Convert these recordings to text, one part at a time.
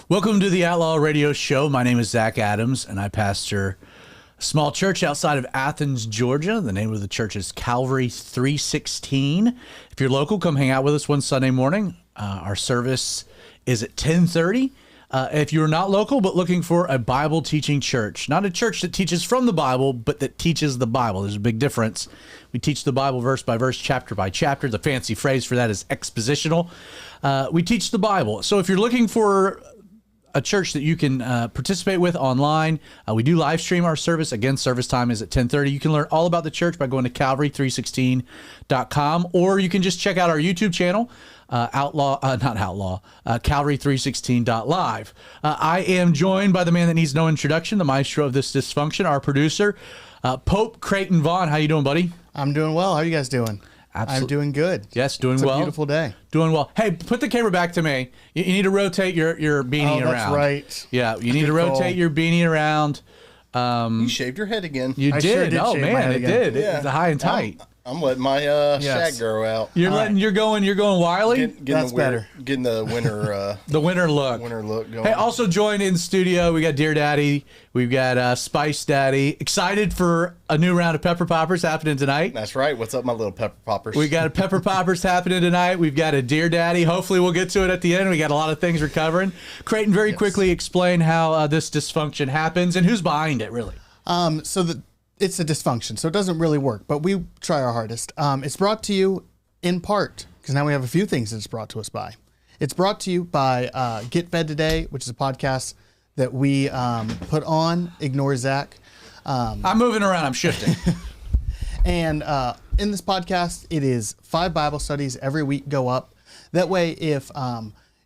Welcome to the Outlaw Radio Show. My name is Zach Adams, and I pastor a small church outside of Athens, Georgia. The name of the church is Calvary 316. If you're local, come hang out with us one Sunday morning. Our service is at 10:30. If you're not local but looking for a Bible teaching church, not a church that teaches from the Bible, but that teaches the Bible. There's a big difference. We teach the Bible verse by verse, chapter by chapter. The fancy phrase for that is expositional. We teach the Bible. So if you're looking for a church that you can participate with online, we do live stream our service. Again, service time is at 10:30. You can learn all about the church by going to calvary316.com, or you can just check out our YouTube channel, calvary316.live. I am joined by the man that needs no introduction, the maestro of this dysfunction, our producer, Pope Creighton Vaughn. How you doing, buddy? I'm doing well. How are you guys doing? Absolutely. I'm doing good. Yes, doing well. It's a beautiful day. Doing well. Hey, put the camera back to me. You need to rotate your beanie around. That's right. Yeah, you need to rotate your beanie around. You shaved your head again. You I did. sure did Oh shave my man, head it again. did. Yeah. It's high and tight. I'm letting my shag grow out. You're going wily. Getting That's better. Getting the winter The winter look. going. Hey, also joined in studio, we got Dear Daddy, we've got Spice Daddy. Excited for a new round of Pepper Poppers happening tonight. That's right. What's up, my little pepper poppers? We got a Pepper Poppers happening tonight. We've got a Dear Daddy. Hopefully we'll get to it at the end. We got a lot of things we're covering. Creighton, very quickly explain how this dysfunction happens and who's behind it, really. It's a dysfunction, so it doesn't really work, but we try our hardest. It's brought to you in part, because now we have a few things that it's brought to us by. It's brought to you by Get Fed Today, which is a podcast that we put on, Ignore Zach. I'm moving around. I'm shifting. And in this podcast, it is 5 Bible studies every week go up. That way, if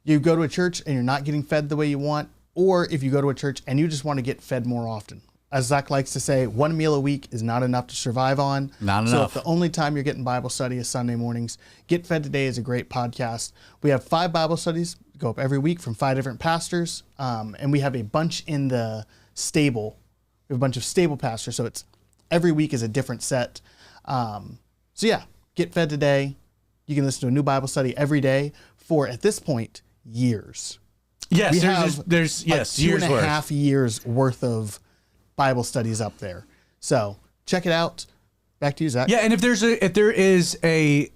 you go to a church and you're not getting fed the way you want, or if you go to a church and you just want to get fed more often. As Zach likes to say, 1 meal a week is not enough to survive on. Not so enough. if the only time you're getting Bible study is Sunday mornings, Get Fed Today is a great podcast. We have 5 Bible studies go up every week from 5 different pastors, and we have a bunch in the stable. We have a bunch of stable pastors, so it's every week is a different set. Get Fed Today. You can listen to a new Bible study every day for, at this point, years. Yes, We there's have years 2.5 years worth of Bible studies up there. So check it out. Back to you, Zach. Yeah, and if there is a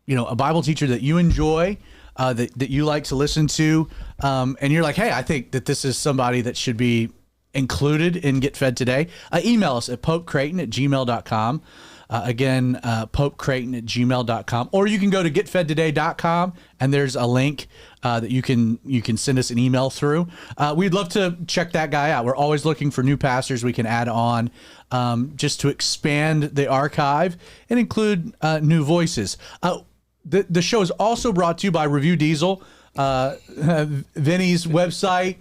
Bible teacher that you enjoy, that you like to listen to, and you're like, hey, I think that this is somebody that should be included in Get Fed Today, email us at popecreighton@gmail.com. Again, popecreighton@gmail.com, or you can go to getfedtoday.com and there's a link that you can send us an email through. We'd love to check that guy out. We're always looking for new pastors we can add on, just to expand the archive and include new voices. The show is also brought to you by Review Diesel, Vinny's website,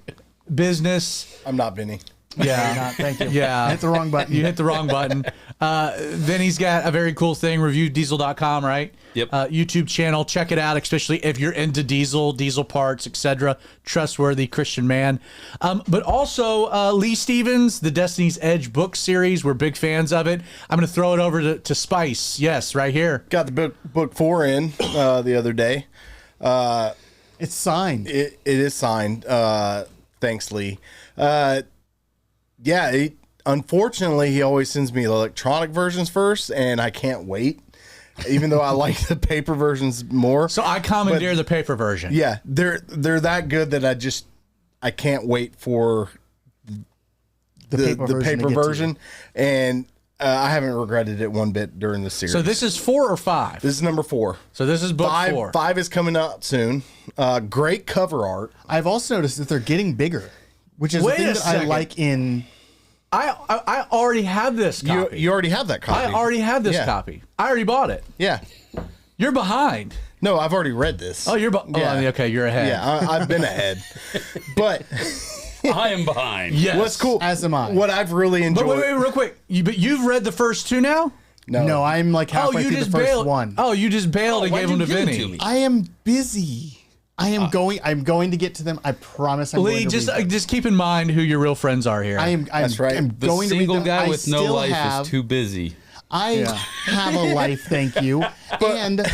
business. I'm not Vinny. Yeah. Thank you. Yeah. I hit the wrong button. You hit the wrong button. Vinny's got a very cool thing, reviewdiesel.com, right? Yep. YouTube channel. Check it out, especially if you're into diesel parts, etc. Trustworthy Christian man. But also Lee Stevens, the Destiny's Edge book series. We're big fans of it. I'm going to throw it over to Spice. Yes, right here. Got the book 4 in the other day. It's signed. It is signed. Thanks, Lee. Unfortunately, he always sends me the electronic versions first, and I can't wait, even though I like the paper versions more. So I commandeer the paper version. Yeah, they're that good that I can't wait for the paper version, and I haven't regretted it one bit during the series. So this is 4 or 5? This is number 4. So this is book 4. 5 is coming out soon. Great cover art. I've also noticed that they're getting bigger, which is Wait the thing a that I second. like in... I already have this copy. You already have that copy. I already have this Yeah. copy. I already bought it. Yeah. You're behind. No, I've already read this. Oh, okay, you're ahead. Yeah, I've been ahead. But I am behind. Yes. what's cool, As am I. what I've really enjoyed. But wait, real quick. But you've read the first 2 now? No, I'm like halfway you through just the first bailed. one. Oh, you just bailed and why'd gave them you to give it Vinny. to me? I am busy. I'm going to get to them. I promise. I'm Lee, going to read them. just keep in mind who your real friends are here. That's right. I'm The going to read single them. guy I with no still life have, is too busy. I have a life, thank you. And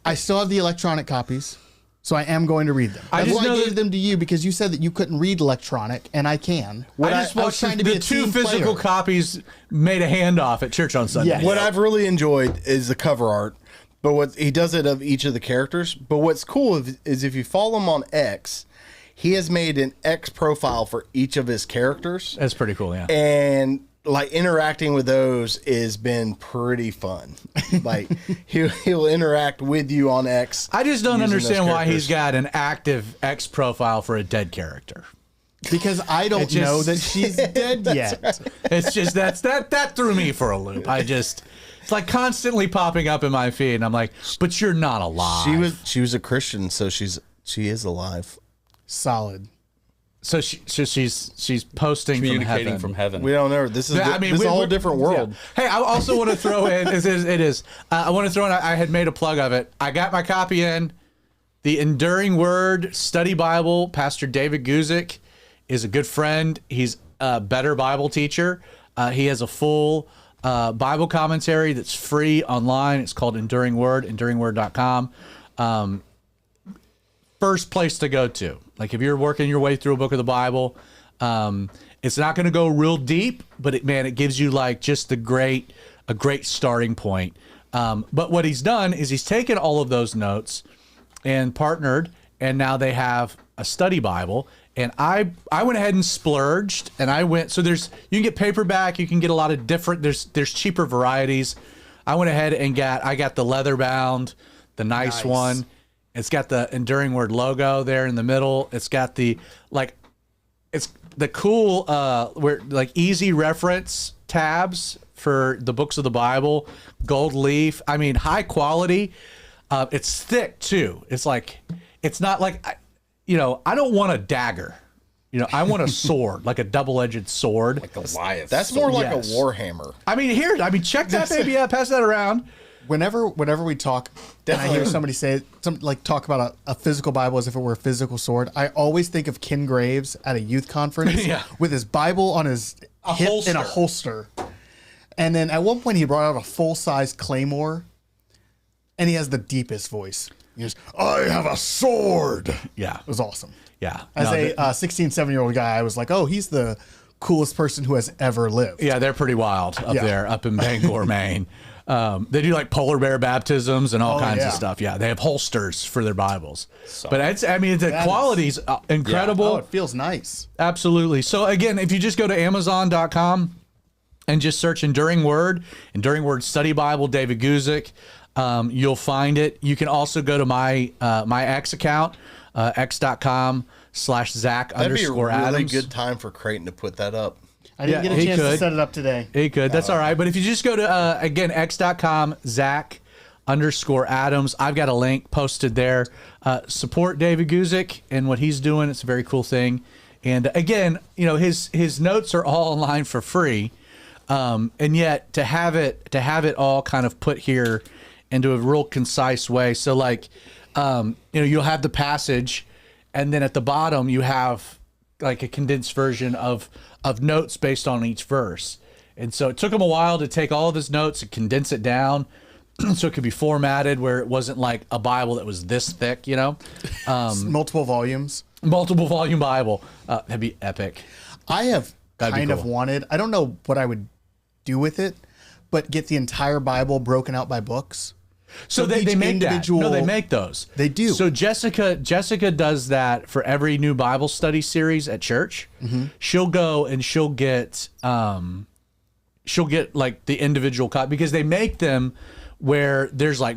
I still have the electronic copies. So I am going to read them. I That's just why I know gave them to you because you said that you couldn't read electronic, and I can. I just was watched trying to be the a two team physical player. copies made a handoff at church on Sunday. Yeah. What I've really enjoyed is the cover art, but what he does it of each of the characters. But what's cool is if you follow him on X, he has made an X profile for each of his characters, That's pretty cool, yeah. and like interacting with those has been pretty fun. Like he'll interact with you on X. I just don't using those understand why he's characters. got an active X profile for a dead character. Because I don't just- know that she's dead yet. It's just that threw me for a loop. It's like constantly popping up in my feed, and I'm like, but you're not alive. She was a Christian, so she is alive. Solid. So she's posting from Communicating heaven. from heaven. We don't know. This is this is a whole different world. Yeah. Hey, I also want to throw in. It is. I want to throw in. I had made a plug of it. I got my copy in. The Enduring Word Study Bible. Pastor David Guzik is a good friend. He's a better Bible teacher. He has a full Bible commentary that's free online. It's called Enduring Word. EnduringWord.com. First place to go to. Like if you're working your way through a book of the Bible, it's not going to go real deep, but it gives you like just a great starting point. But what he's done is he's taken all of those notes and partnered, and now they have a study Bible. And I went ahead and splurged, and I went. So you can get paperback, you can get a lot of different. There's cheaper varieties. I went ahead and I got the leather bound, the nice one. It's got the Enduring Word logo there in the middle. It's got it's the cool where like easy reference tabs for the books of the Bible, gold leaf. I mean, high quality. It's thick too. It's not like I don't want a dagger. I want a sword, like a double-edged sword. Like Goliath. That's more like Yes. a Warhammer. Check that baby out. Pass that around. Whenever we talk, and I hear somebody say talk about a physical Bible as if it were a physical sword, I always think of Ken Graves at a youth conference Yeah. with his Bible on his hip in a holster. And then at one point he brought out a full-size claymore, and he has the deepest voice. He goes, "I have a sword." Yeah. It was awesome. Yeah. As No, a 16, 17-year-old guy, I was like, "Oh, he's the coolest person who has ever lived." Yeah, they're pretty wild up Yeah. there, up in Bangor, Maine. They do like polar bear baptisms and all kinds yeah. of stuff. Yeah, they have holsters for their Bibles. But the quality's incredible. Oh, it feels nice. Absolutely. So again, if you just go to Amazon.com and just search Enduring Word Study Bible, David Guzik, you'll find it. You can also go to my X account, x.com/Zach That'd be a _Adams. really good time for Creighton to put that up. I didn't Yeah, get a he chance to could. set it up today. He could. That's all right. But if you just go to, again, x.com, Zach _Adams, I've got a link posted there. Support David Guzik and what he's doing. It's a very cool thing. And again, his notes are all online for free. And yet to have it all kind of put here into a real concise way. So like, you'll have the passage, and then at the bottom you have like a condensed version of notes based on each verse. And so it took him a while to take all of his notes and condense it down so it could be formatted where it wasn't like a Bible that was this thick, Multiple volumes. multiple volume Bible. That'd be epic. I have That'd be kind of cool. wanted, I don't know what I would do with it, but get the entire Bible broken out by books. So they each make that. individual- No, they make those. They do. So Jessica does that for every new Bible study series at church. Mm-hmm. She'll go and she'll get like the individual copy because they make them where there's like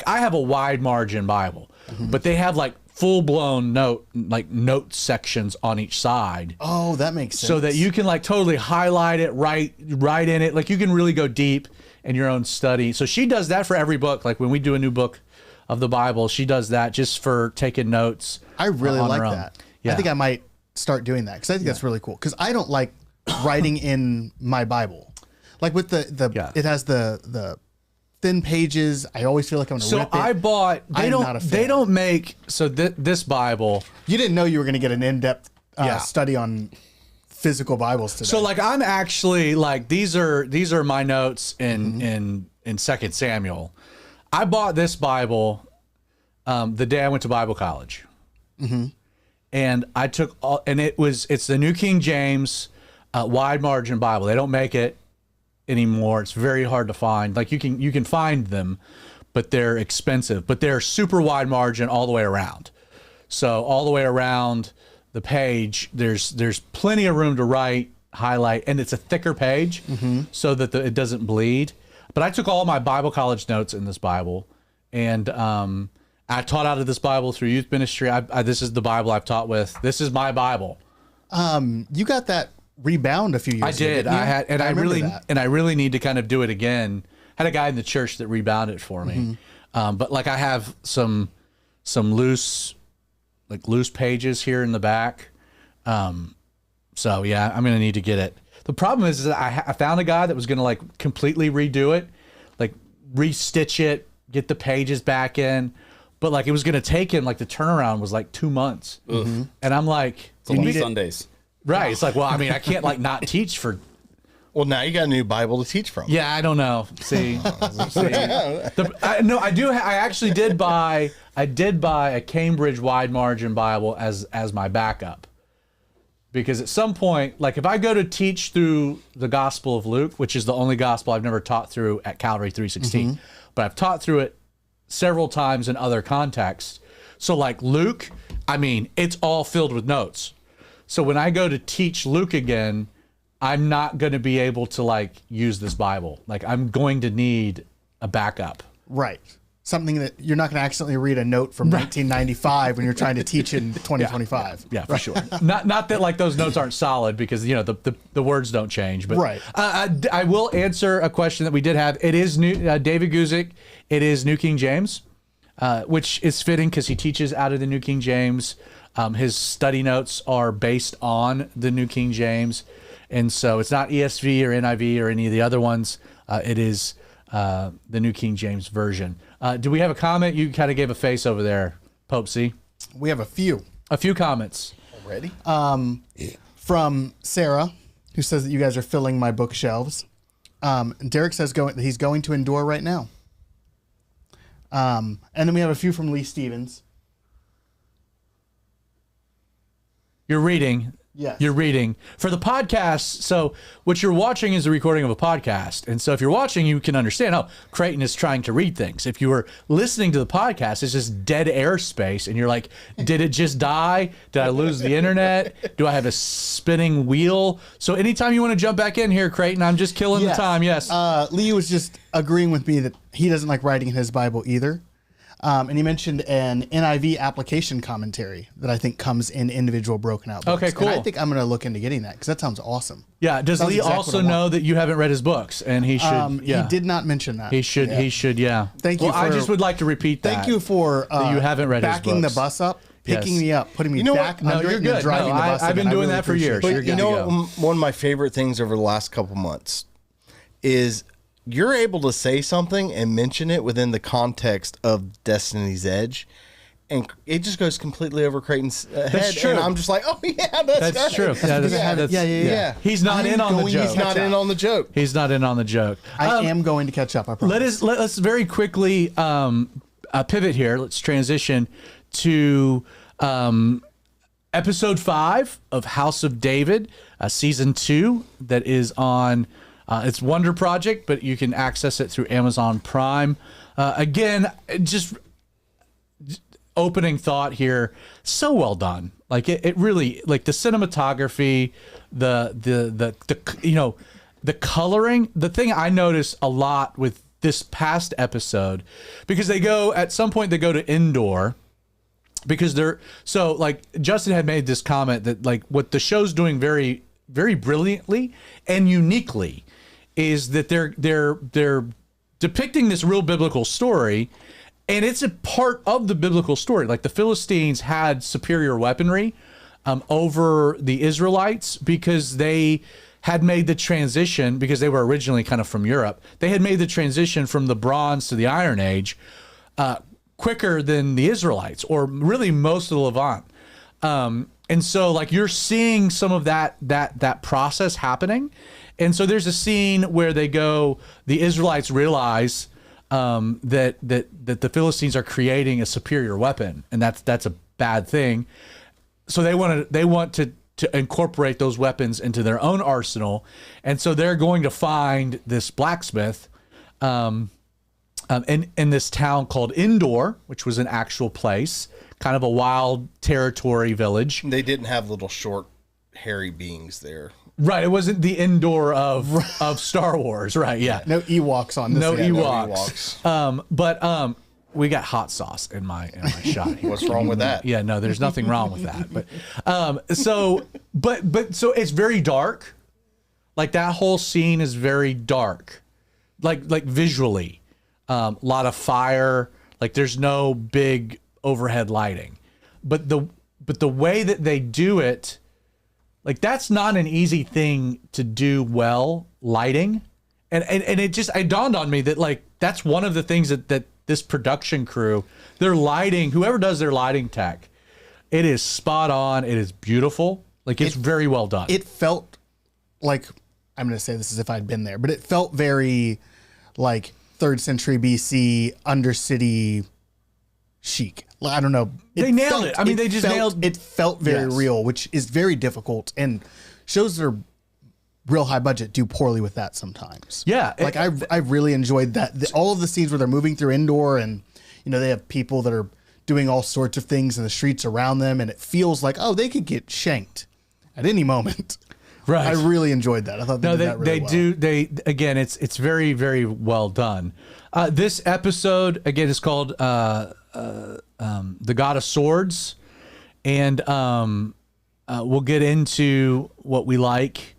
I have a wide margin Bible, but they have like full blown note sections on each side. Oh, that makes sense. So that you can like totally highlight it, write in it. Like you can really go deep in your own study. So she does that for every book. Like when we do a new book of the Bible, she does that just for taking notes. I really on like her own. that. Yeah. I think I might start doing that because I think that's really cool. Because I don't like writing in my Bible. Like with Yeah. it has the thin pages. I always feel like I'm gonna rip it. I bought. I'm not a fan. They don't make. So this Bible. You didn't know you were gonna get an in-depth Yeah. study on physical Bibles today. So like I'm actually like these are my notes in 2 Samuel. I bought this Bible the day I went to Bible college. And I took all, and it's the New King James wide margin Bible. They don't make it anymore. It's very hard to find. Like you can find them, but they're expensive. But they're super wide margin all the way around. So all the way around the page, there's plenty of room to write, highlight, and it's a thicker page so that it doesn't bleed. But I took all my Bible college notes in this Bible, and I taught out of this Bible through youth ministry. This is the Bible I've taught with. This is my Bible. You got that rebound a few years ago. I did. I had, and I really need to kind of do it again. Had a guy in the church that rebounded it for me. But like I have some loose pages here in the back. So yeah, I'm gonna need to get it. The problem is that I found a guy that was gonna like completely redo it, like restitch it, get the pages back in. But like it was gonna take him, like the turnaround was like 2 months. And I'm like, it's only Sundays. Right. It's like, well, I mean, I can't like not teach for. Well, now you got a new Bible to teach from. Yeah, I don't know. See, I actually did buy a Cambridge wide margin Bible as my backup, because at some point, like if I go to teach through the Gospel of Luke, which is the only gospel I've never taught through at Calvary 316, but I've taught through it several times in other contexts. So like Luke, I mean, it's all filled with notes. So when I go to teach Luke again, I'm not going to be able to like use this Bible. Like I'm going to need a backup. Right. Something that you're not going to accidentally read a note from 1995 when you're trying to teach in 2025. Yeah, for sure. Not that like those notes aren't solid, because you know the words don't change. But right. I will answer a question that we did have. It is new. David Guzik. It is New King James, which is fitting because he teaches out of the New King James. His study notes are based on the New King James. And so it's not ESV or NIV or any of the other ones. It is the New King James Version. Do we have a comment? You kind of gave a face over there, Pope C. We have a few. A few comments. Already? From Sarah, who says that you guys are filling my bookshelves. Derek says he's going to endure right now. And then we have a few from Lee Stevens. You're reading. Yes. You're reading. For the podcast, so what you're watching is a recording of a podcast. And so if you're watching, you can understand, oh, Creighton is trying to read things. If you were listening to the podcast, it's just dead air space. And you're like, did it just die? Did I lose the internet? Do I have a spinning wheel? So anytime you want to jump back in here, Creighton, I'm just killing the time. Yes. Lee was just agreeing with me that he doesn't like writing in his Bible either. And he mentioned an NIV application commentary that I think comes in individual broken out books. Okay, cool. And I think I'm going to look into getting that because that sounds awesome. Yeah. Does Lee also know that you haven't read his books? And he should. He did not mention that. He should. Yeah. He should. Yeah. Thank you. Well, I just would like to repeat that. Thank you for that you haven't read backing his books. the bus up, picking me up, putting me back No, under you're it, good. and driving the bus. I've been doing that for years. But you know, one of my favorite things over the last couple months is you're able to say something and mention it within the context of Destiny's Edge, and it just goes completely over Creighton's head. True. And I'm just like, oh yeah, that's true. Yeah. He's not in on the joke. He's not in on the joke. He's not in on the joke. I am going to catch up. I promise. Let's very quickly pivot here. Let's transition to episode 5 of House of David, season 2. That is on. It's Wonder Project, but you can access it through Amazon Prime. Again, just opening thought here. So well done. Like it really, like the cinematography, the coloring. The thing I noticed a lot with this past episode, because at some point they go to Endor, because so like Justin had made this comment that like what the show's doing very, very brilliantly and uniquely is that they're depicting this real biblical story, and it's a part of the biblical story. Like the Philistines had superior weaponry over the Israelites because they had made the transition, because they were originally kind of from Europe. They had made the transition from the Bronze to the Iron Age quicker than the Israelites, or really most of the Levant. And so like you're seeing some of that process happening. And so there's a scene where the Israelites realize that the Philistines are creating a superior weapon, and that's a bad thing. So they want to incorporate those weapons into their own arsenal, and so they're going to find this blacksmith in this town called Endor, which was an actual place, kind of a wild territory village. They didn't have little short hairy beings there. Right, it wasn't the Endor of Star Wars, right? Yeah, No Ewoks on this. no end. Ewoks. But we got hot sauce in my shot here. What's wrong with that? Yeah, no, there's nothing wrong with that. But so it's very dark. Like that whole scene is very dark, like visually. A lot of fire. Like there's no big overhead lighting, but the way that they do it, like that's not an easy thing to do well, lighting, and it dawned on me that like that's one of the things that this production crew, their lighting, whoever does their lighting tech, it is spot on. It is beautiful. Like it's very well done. It felt like, I'm going to say this as if I'd been there, but it felt very like 3rd century BC undercity chic. I don't know. They nailed it. I mean, they just nailed. It felt very Yes. real, which is very difficult, and shows that are real high budget do poorly with that sometimes. Yeah, like I really enjoyed that. All of the scenes where they're moving through Endor, and they have people that are doing all sorts of things in the streets around them, and it feels like, oh, they could get shanked at any moment. Right. I really enjoyed that. I thought they did that really well. They again, it's very, very well done. This episode again is called The God of Swords, and we'll get into what we like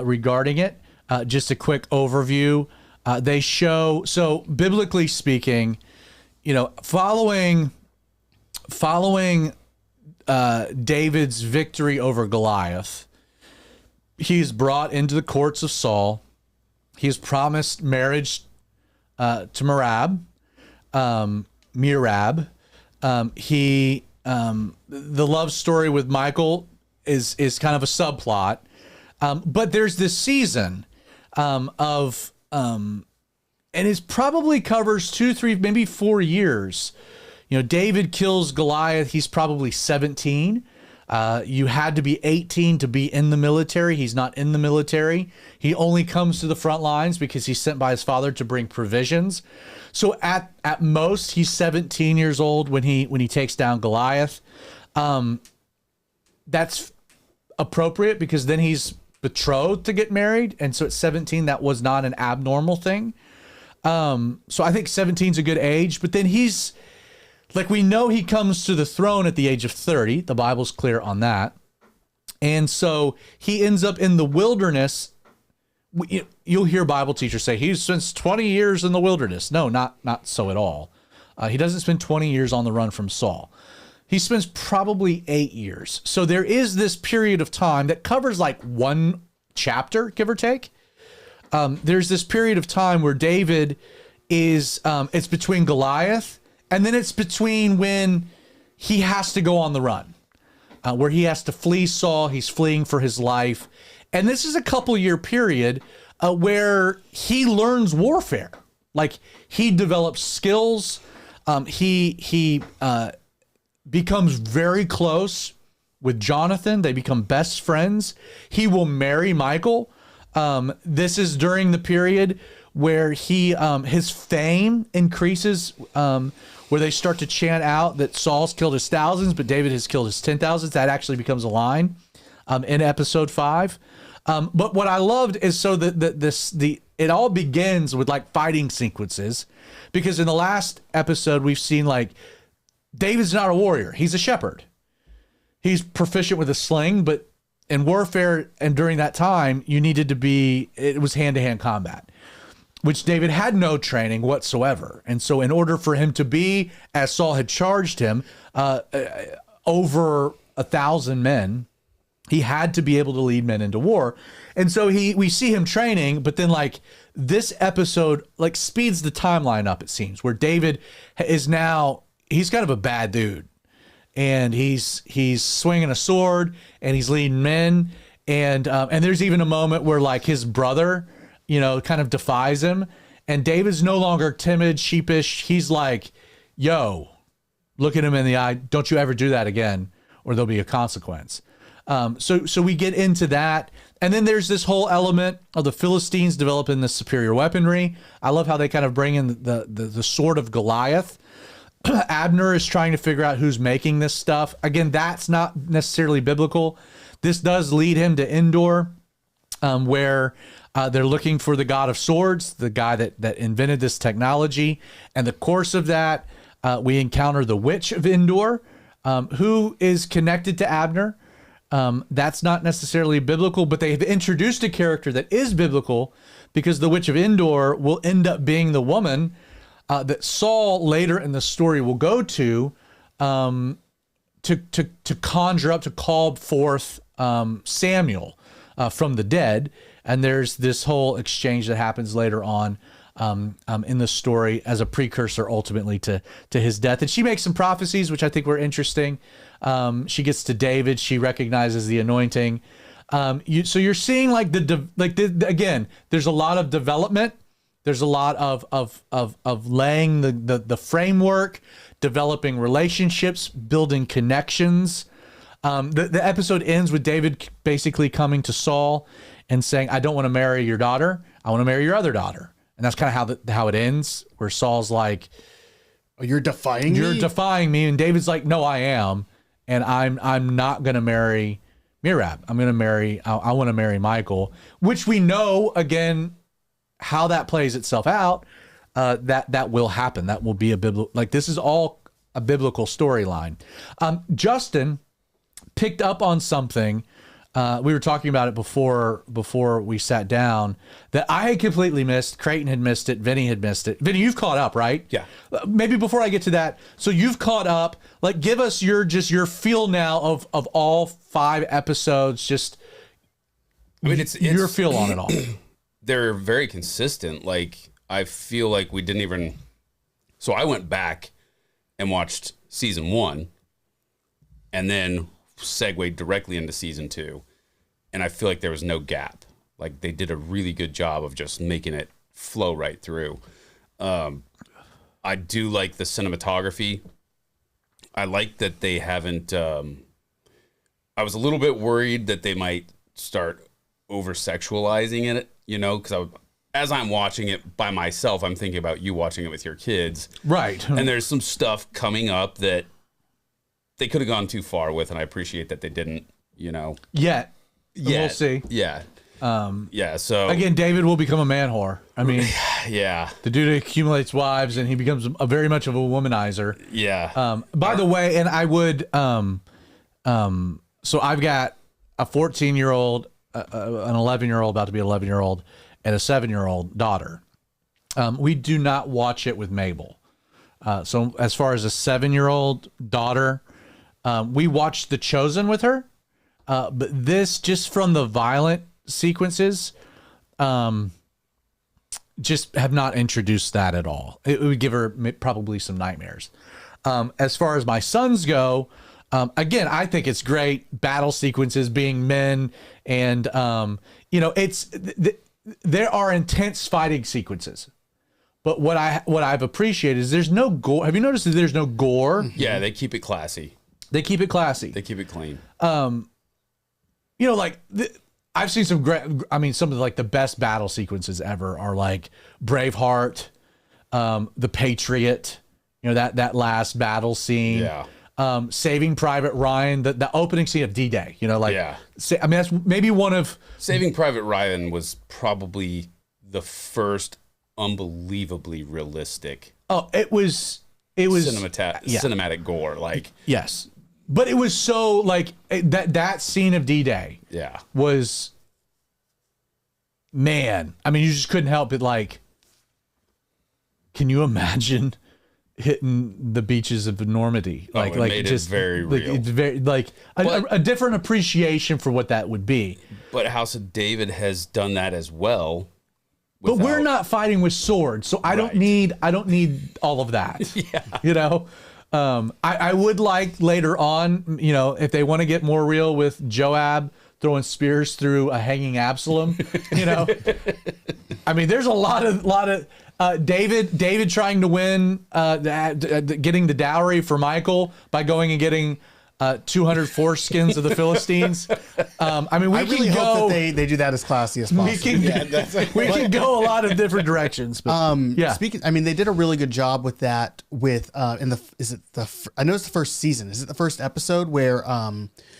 regarding it. Just a quick overview. They show, so biblically speaking, following David's victory over Goliath, he's brought into the courts of Saul. He's promised marriage to Merab. The love story with Michael is kind of a subplot. But there's this season and it probably covers 2, 3, maybe 4 years. David kills Goliath. He's probably 17. You had to be 18 to be in the military. He's not in the military. He only comes to the front lines because he's sent by his father to bring provisions. So at most, he's 17 years old when he takes down Goliath. That's appropriate because then he's betrothed to get married. And so at 17, that was not an abnormal thing. So I think 17 is a good age, but then he's, like, we know he comes to the throne at the age of 30. The Bible's clear on that. And so he ends up in the wilderness. You'll hear Bible teachers say he spends 20 years in the wilderness. No, not so at all. He doesn't spend 20 years on the run from Saul. He spends probably 8 years. So there is this period of time that covers like one chapter, give or take. There's this period of time where David is, it's between Goliath, and then it's between when he has to go on the run, where he has to flee Saul. He's fleeing for his life. And this is a couple-year period where he learns warfare. Like, he develops skills. He becomes very close with Jonathan. They become best friends. He will marry Michael. This is during the period where his fame increases, where they start to chant out that Saul's killed his thousands, but David has killed his 10,000s. That actually becomes a line in episode 5. But what I loved is it all begins with like fighting sequences, because in the last episode we've seen like David's not a warrior; he's a shepherd. He's proficient with a sling, but in warfare and during that time, it was hand-to-hand combat, which David had no training whatsoever. And so in order for him to be, as Saul had charged him, over 1,000 men, he had to be able to lead men into war. And so we see him training, but then like this episode like speeds the timeline up, it seems, where David is now, he's kind of a bad dude. And he's swinging a sword and he's leading men. And there's even a moment where like his brother, kind of defies him. And David's no longer timid, sheepish. He's like, yo, look at him in the eye. Don't you ever do that again, or there'll be a consequence. So we get into that. And then there's this whole element of the Philistines developing the superior weaponry. I love how they kind of bring in the sword of Goliath. Abner is trying to figure out who's making this stuff. Again, that's not necessarily biblical. This does lead him to Endor, where they're looking for the god of swords, the guy that invented this technology. And the course of that, we encounter the witch of Endor, who is connected to Abner. That's not necessarily biblical, but they've introduced a character that is biblical, because the witch of Endor will end up being the woman that Saul later in the story will go to conjure up, to call forth Samuel from the dead. And there's this whole exchange that happens later on in the story as a precursor ultimately to his death. And she makes some prophecies, which I think were interesting. She gets to David. She recognizes the anointing. So you're seeing again, there's a lot of development. There's a lot of laying the framework, developing relationships, building connections. The episode ends with David basically coming to Saul and saying, I don't want to marry your daughter. I want to marry your other daughter. And that's kind of how it ends, where Saul's like, oh, you're defying me? You're defying me. And David's like, no, I am. And I'm not going to marry Merab. I want to marry Michael, which we know, again, how that plays itself out, that will happen. That will be a biblical, this is all a biblical storyline. Justin picked up on something. We were talking about it before we sat down, that I had completely missed. Creighton had missed it. Vinny had missed it. Vinny, you've caught up, right? Yeah. Maybe before I get to that, so you've caught up. Give us your feel now of all 5 episodes. Just, it's your feel on it all. They're very consistent. I feel like we didn't even. So I went back and watched season 1, and then segued directly into season 2, and I feel like there was no gap. They did a really good job of just making it flow right through. I do like the cinematography. I like that they haven't. I was a little bit worried that they might start over sexualizing it, because as I'm watching it by myself, I'm thinking about you watching it with your kids, right? And there's some stuff coming up that they could have gone too far with, and I appreciate that they didn't, Yet. We'll see. Yeah. So again, David will become a man whore. I mean, yeah. The dude accumulates wives, and he becomes very much of a womanizer. Yeah. By the way, and I would, so I've got a 14-year-old, an 11-year-old, about to be an 11-year-old, and a 7-year-old daughter. We do not watch it with Mabel. So as far as a 7-year-old daughter, we watched The Chosen with her. But this, just from the violent sequences, just have not introduced that at all. It would give her probably some nightmares. As far as my sons go, again, I think it's great. Battle sequences being men, and there are intense fighting sequences. But what I've appreciated is there's no gore. Have you noticed that there's no gore? Yeah, they keep it classy. They keep it classy. They keep it clean. I've seen some great. I mean, some of the best battle sequences ever are Braveheart, The Patriot. That last battle scene. Yeah. Saving Private Ryan, the opening scene of D-Day. Yeah. I mean, that's maybe one of. Saving Private Ryan was probably the first unbelievably realistic. Oh, it was cinematic gore. Yes. But it was so that scene of D-Day. Yeah. Was, man. I mean, you just couldn't help it. Can you imagine hitting the beaches of Normandy? It made it very real. It's very a different appreciation for what that would be. But House of David has done that as well. But we're not fighting with swords, so I don't need all of that. Yeah. I would like later on, if they want to get more real with Joab throwing spears through a hanging Absalom, I mean, there's a lot of David trying to win, getting the dowry for Michael by going and getting 200 foreskins of the Philistines. I mean, we I really can go. hope that they do that as classy as possible. We can go a lot of different directions. But, yeah. Speaking, I mean, they did a really good job with that. With I know it's the first season. Is it the first episode where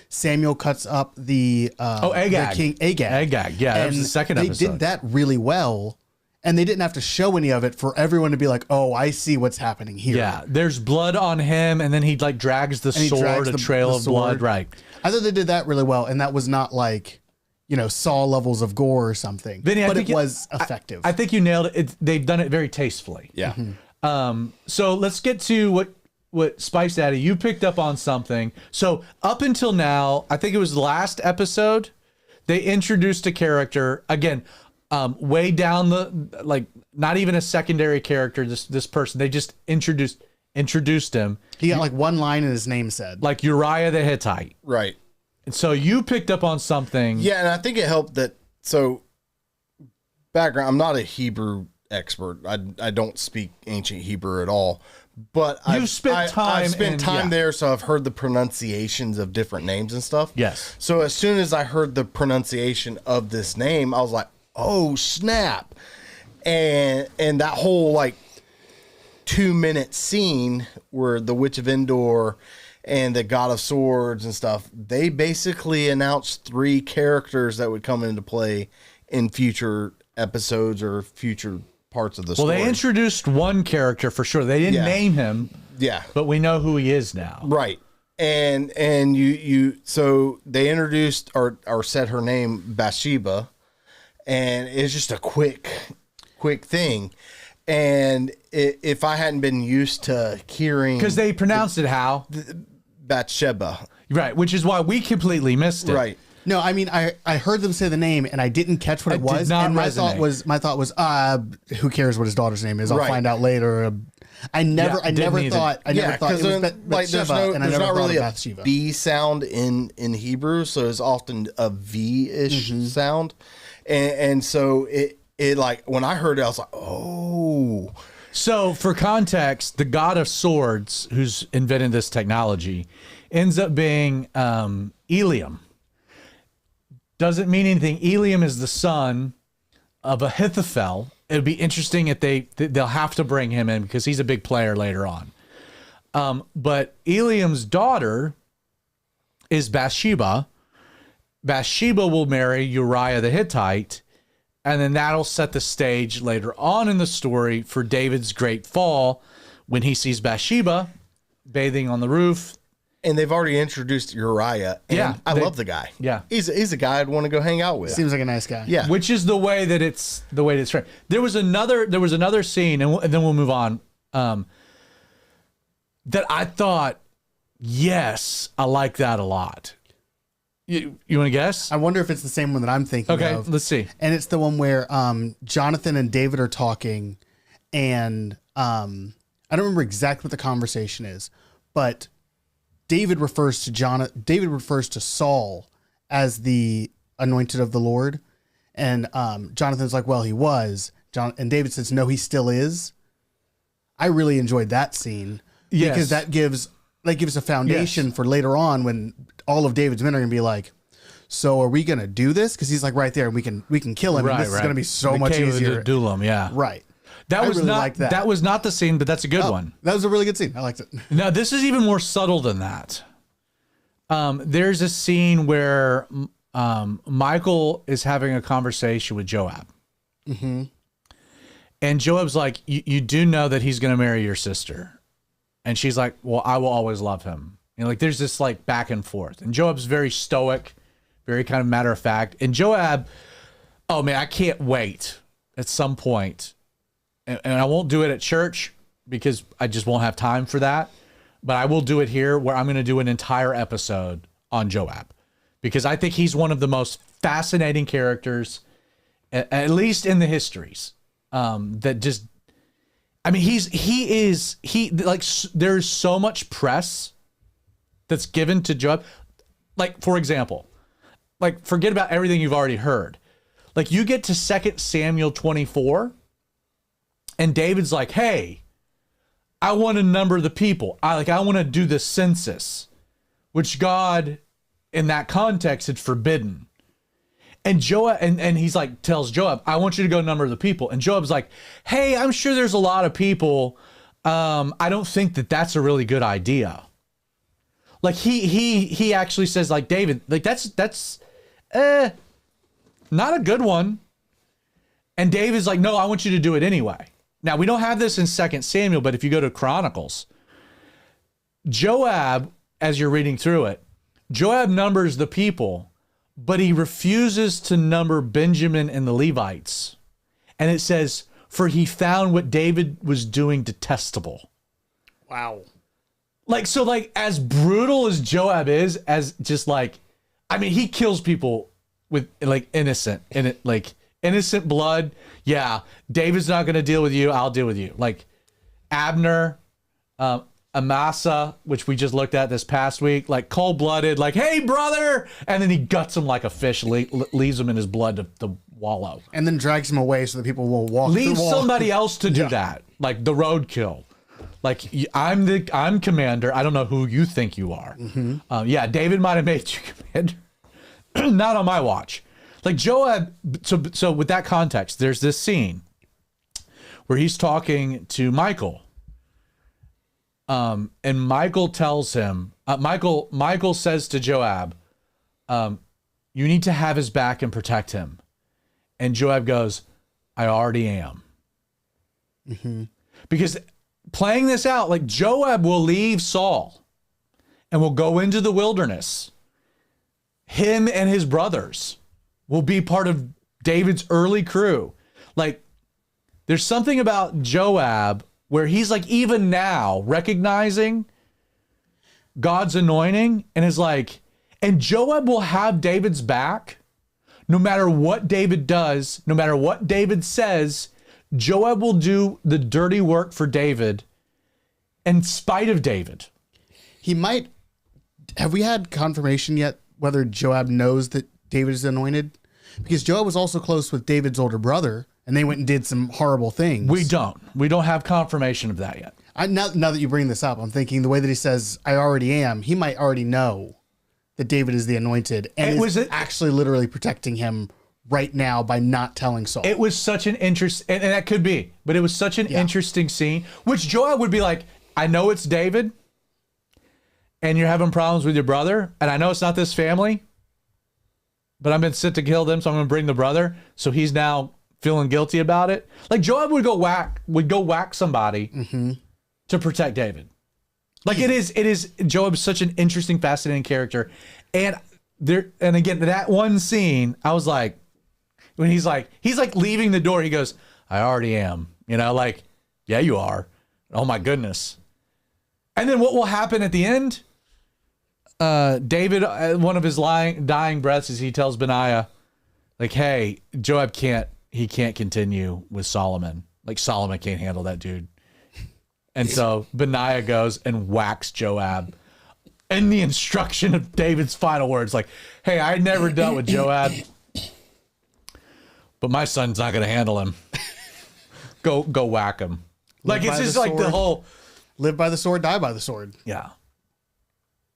Samuel cuts up the Agag. the king Agag? Agag, yeah, that was the second they episode. They did that really well. And they didn't have to show any of it for everyone to be like, "Oh, I see what's happening here." Yeah, there's blood on him, and then he like drags the sword, a trail of blood. Right. I thought they did that really well, and that was not like, Saw levels of gore or something. Vinny, but it was effective. I think you nailed it. They've done it very tastefully. Yeah. So let's get to what Spice Daddy, you picked up on something. So up until now, I think it was the last episode, they introduced a character again. Way down not even a secondary character. This person, they just introduced him. He got like one line and his name said, like Uriah the Hittite. Right. And so you picked up on something. Yeah, and I think it helped that. So, background: I'm not a Hebrew expert. I don't speak ancient Hebrew at all. But I've spent time there, so I've heard the pronunciations of different names and stuff. Yes. So as soon as I heard the pronunciation of this name, I was like, oh snap. And that whole 2-minute scene where the Witch of Endor and the God of Swords and stuff, they basically announced 3 characters that would come into play in future episodes or future parts of the story. Well, they introduced one character for sure. They didn't name him. Yeah. But we know who he is now. Right. And so they introduced or said her name Bathsheba. And it's just a quick thing. And if I hadn't been used to hearing... Because they pronounced it how? Bathsheba. Right, which is why we completely missed it. Right. No, I mean, I heard them say the name and I didn't catch what it was. And my thought was, who cares what his daughter's name is? I'll find out later. I never thought it was Bathsheba, and I never thought of Bathsheba. B sound in Hebrew, so it's often a V-ish sound. And so it when I heard it, I was like, oh. So for context, the God of Swords, who's invented this technology, ends up being Eliam. Doesn't mean anything. Eliam is the son of Ahithophel. It would be interesting if they'll have to bring him in because he's a big player later on. But Eliam's daughter is Bathsheba. Bathsheba will marry Uriah the Hittite, and then that'll set the stage later on in the story for David's great fall when he sees Bathsheba bathing on the roof. And they've already introduced Uriah. And I love the guy. Yeah. He's a guy I'd want to go hang out with. Seems like a nice guy. Yeah. Which is the way that it's framed. There was another scene, and then we'll move on, that I thought, yes, I like that a lot. You want to guess? I wonder if it's the same one that I'm thinking of. Okay, let's see. And it's the one where Jonathan and David are talking, and I don't remember exactly what the conversation is, but David refers to Saul as the anointed of the Lord, and Jonathan's like, well, he was. And David says, no, he still is. I really enjoyed that scene because that gives a foundation for later on when all of David's men are going to be like, so are we going to do this? Because he's like right there, and we can kill him. Right, and this is going to be so much easier. Adullam, yeah. Right. That was really not liked that. That was not the scene, but that's a good one. That was a really good scene. I liked it. Now, this is even more subtle than that. There's a scene where Michael is having a conversation with Joab. Mm-hmm. And Joab's like, you do know that he's going to marry your sister. And she's like, well, I will always love him. There's this back and forth. And Joab's very stoic, very kind of matter of fact. And Joab, oh man, I can't wait at some point. And I won't do it at church because I just won't have time for that. But I will do it here where I'm going to do an entire episode on Joab because I think he's one of the most fascinating characters, at least in the histories. That just, I mean, there's so much press that's given to Joab. For example, forget about everything you've already heard. You get to 2 Samuel 24. And David's like, hey, I want to number the people. I want to do the census, which God in that context had forbidden. And Joab, and he's like, tells Joab, I want you to go number the people. And Joab's like, hey, I'm sure there's a lot of people. I don't think that that's a really good idea. Like he actually says, like, David, like that's not a good one. And David's like, no, I want you to do it anyway. Now, we don't have this in 2 Samuel, but if you go to Chronicles, Joab, as you're reading through it, Joab numbers the people, but he refuses to number Benjamin and the Levites. And it says, for he found what David was doing detestable. Wow. Like, so, like, as brutal as Joab is, as just like, I mean, he kills people with, like, innocent blood. Yeah, David's not going to deal with you. I'll deal with you. Like, Abner, Amasa, which we just looked at this past week, like, cold-blooded, like, hey, brother! And then he guts him like a fish, leaves him in his blood to wallow. And then drags him away so that people will walk Leave the wall. Somebody else to do that. Like, the roadkill. Like, I'm commander. I don't know who you think you are. Mm-hmm. Yeah, David might have made you commander. Not on my watch. Like, Joab, so with that context, there's this scene where he's talking to Michael. And Michael tells him, Michael says to Joab, you need to have his back and protect him. And Joab goes, I already am. Mm-hmm. Because playing this out, like, Joab will leave Saul and will go into the wilderness. Him and his brothers will be part of David's early crew. Like, there's something about Joab where he's like, even now, recognizing God's anointing and is like, and Joab will have David's back no matter what David does, no matter what David says. Joab will do the dirty work for David in spite of David. He might. Have we had confirmation yet whether Joab knows that David is anointed? Because Joab was also close with David's older brother, and they went and did some horrible things. We don't have confirmation of that yet. Now that you bring this up, I'm thinking the way that he says, I already am, he might already know that David is the anointed and actually literally protecting him right now by not telling Saul. It was such an interest, and that could be, but it was such an interesting scene, which Joab would be like, I know it's David, and you're having problems with your brother, and I know it's not this family, but I've been sent to kill them, so I'm going to bring the brother. So he's now feeling guilty about it. Like, Joab would go whack somebody to protect David. Like, it is Joab's such an interesting, fascinating character. And again, that one scene, I was like, when he's like leaving the door, he goes, I already am. You know, like, yeah, you are. Oh my goodness. And then what will happen at the end? David, one of his dying breaths, is he tells Benaiah, like, hey, Joab can't continue with Solomon. Like, Solomon can't handle that dude. And so Benaiah goes and whacks Joab. And the instruction of David's final words, like, hey, I never dealt with Joab, but my son's not going to handle him. Go whack him. Like, it's just like the whole... Live by the sword, die by the sword. Yeah.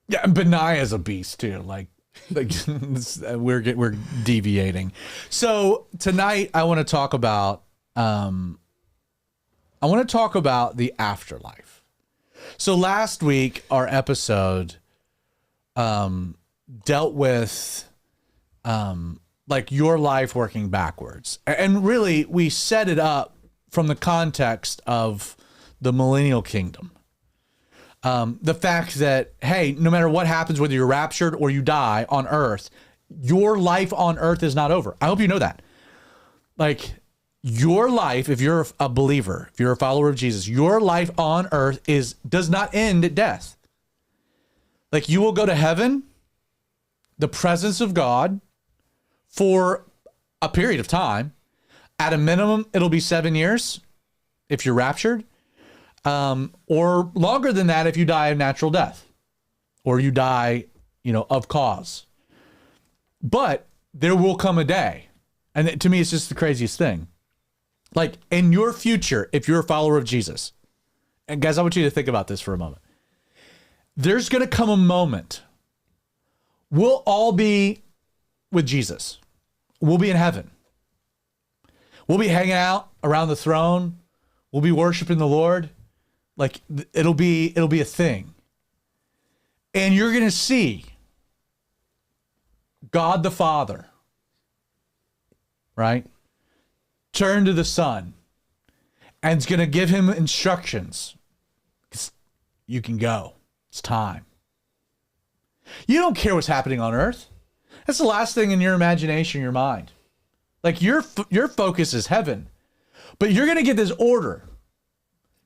Yeah, and Benaiah's a beast, too. Like we're deviating. So tonight I want to talk about... I want to talk about the afterlife. So last week, our episode dealt with like your life working backwards. And really, we set it up from the context of the millennial kingdom. The fact that, hey, no matter what happens, whether you're raptured or you die on earth, your life on earth is not over. I hope you know that. Like, your life, if you're a believer, if you're a follower of Jesus, your life on earth does not end at death. Like, you will go to heaven, the presence of God, for a period of time. At a minimum, it'll be 7 years if you're raptured, or longer than that if you die of natural death, or you die, of cause. But there will come a day, and to me, it's just the craziest thing, Like in your future, if you're a follower of Jesus, and guys, I want you to think about this for a moment. There's going to come a moment. We'll all be with Jesus. We'll be in heaven. We'll be hanging out around the throne. We'll be worshiping the Lord. Like it'll be a thing. And you're going to see God the Father, right? Turn to the Son and it's going to give him instructions. You can go. It's time. You don't care what's happening on earth. That's the last thing in your imagination, your mind. Like your focus is heaven. But you're going to get this order.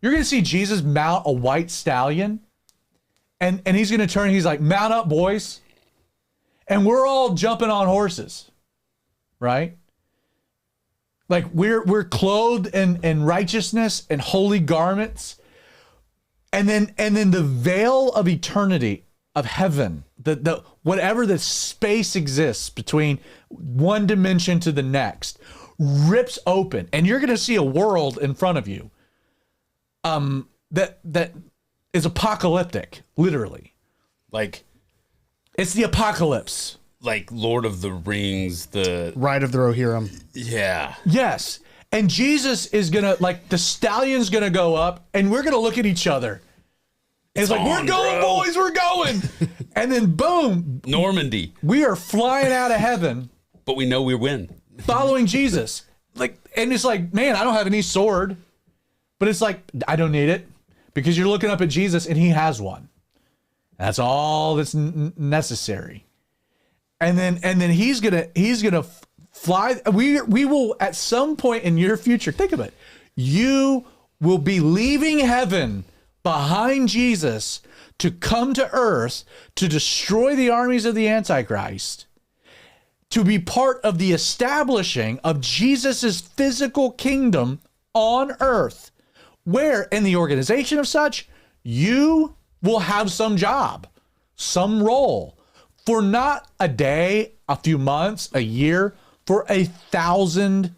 You're going to see Jesus mount a white stallion and he's going to turn. He's like, mount up, boys. And we're all jumping on horses, right? Like we're clothed in righteousness and holy garments. And then the veil of eternity of heaven, the whatever the space exists between one dimension to the next, rips open, and you're going to see a world in front of you that is apocalyptic, literally. Like it's the apocalypse. Like Lord of the Rings, the Ride of the Rohirrim. yeah. Yes. And Jesus is going to, like, the stallion's going to go up, and we're going to look at each other. And it's like, on, we're going, bro. boys, we're going. And then, boom, Normandy, we are flying out of heaven but we know we win. following Jesus. Like, and it's like, man, I don't have any sword. But it's like, I don't need it because you're looking up at Jesus, and he has one. That's all that's necessary. And then he's gonna fly. We will at some point in your future. Think of it. You will be leaving heaven behind Jesus to come to earth to destroy the armies of the Antichrist, to be part of the establishing of Jesus's physical kingdom on earth, where in the organization of such you will have some job, some role. For not a day, a few months, a year, for 1,000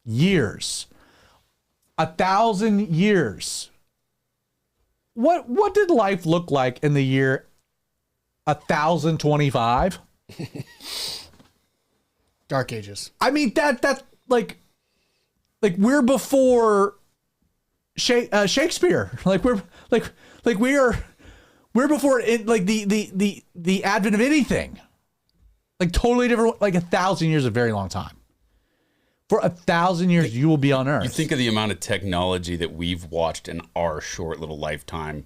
years. 1,000 years. What did life look like in the year 1025? Dark Ages. I mean that like we're before Shakespeare. Like we're before it, like the advent of anything. Like totally different. Like 1,000 years is a very long time. For 1,000 years, you will be on Earth. You think of the amount of technology that we've watched in our short little lifetime.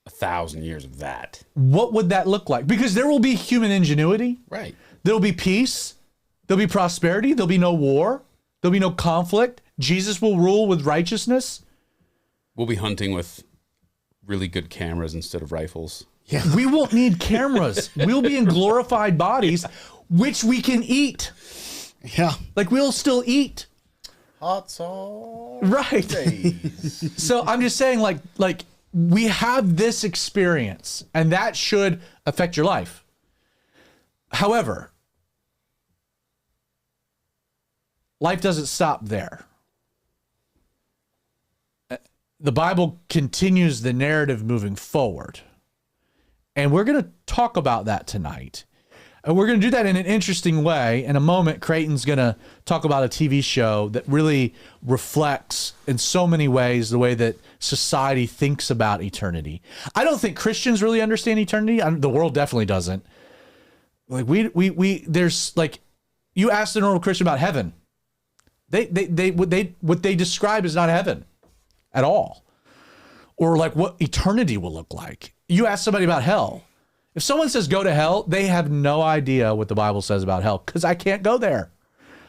1,000 years of that. What would that look like? Because there will be human ingenuity. Right. There'll be peace. There'll be prosperity. There'll be no war. There'll be no conflict. Jesus will rule with righteousness. We'll be hunting with really good cameras instead of rifles. Yeah. We won't need cameras. We'll be in glorified bodies, which we can eat. Yeah. Like we'll still eat. Hot sauce. Right. Days. So I'm just saying, like we have this experience, and that should affect your life. However, life doesn't stop there. The Bible continues the narrative moving forward. And we're going to talk about that tonight. And we're going to do that in an interesting way. In a moment, Creighton's going to talk about a TV show that really reflects in so many ways the way that society thinks about eternity. I don't think Christians really understand eternity. The world definitely doesn't. Like there's like, you ask the normal Christian about heaven. What they describe is not heaven at all. Or like what eternity will look like. You ask somebody about hell. If someone says go to hell, they have no idea what the Bible says about hell, because I can't go there.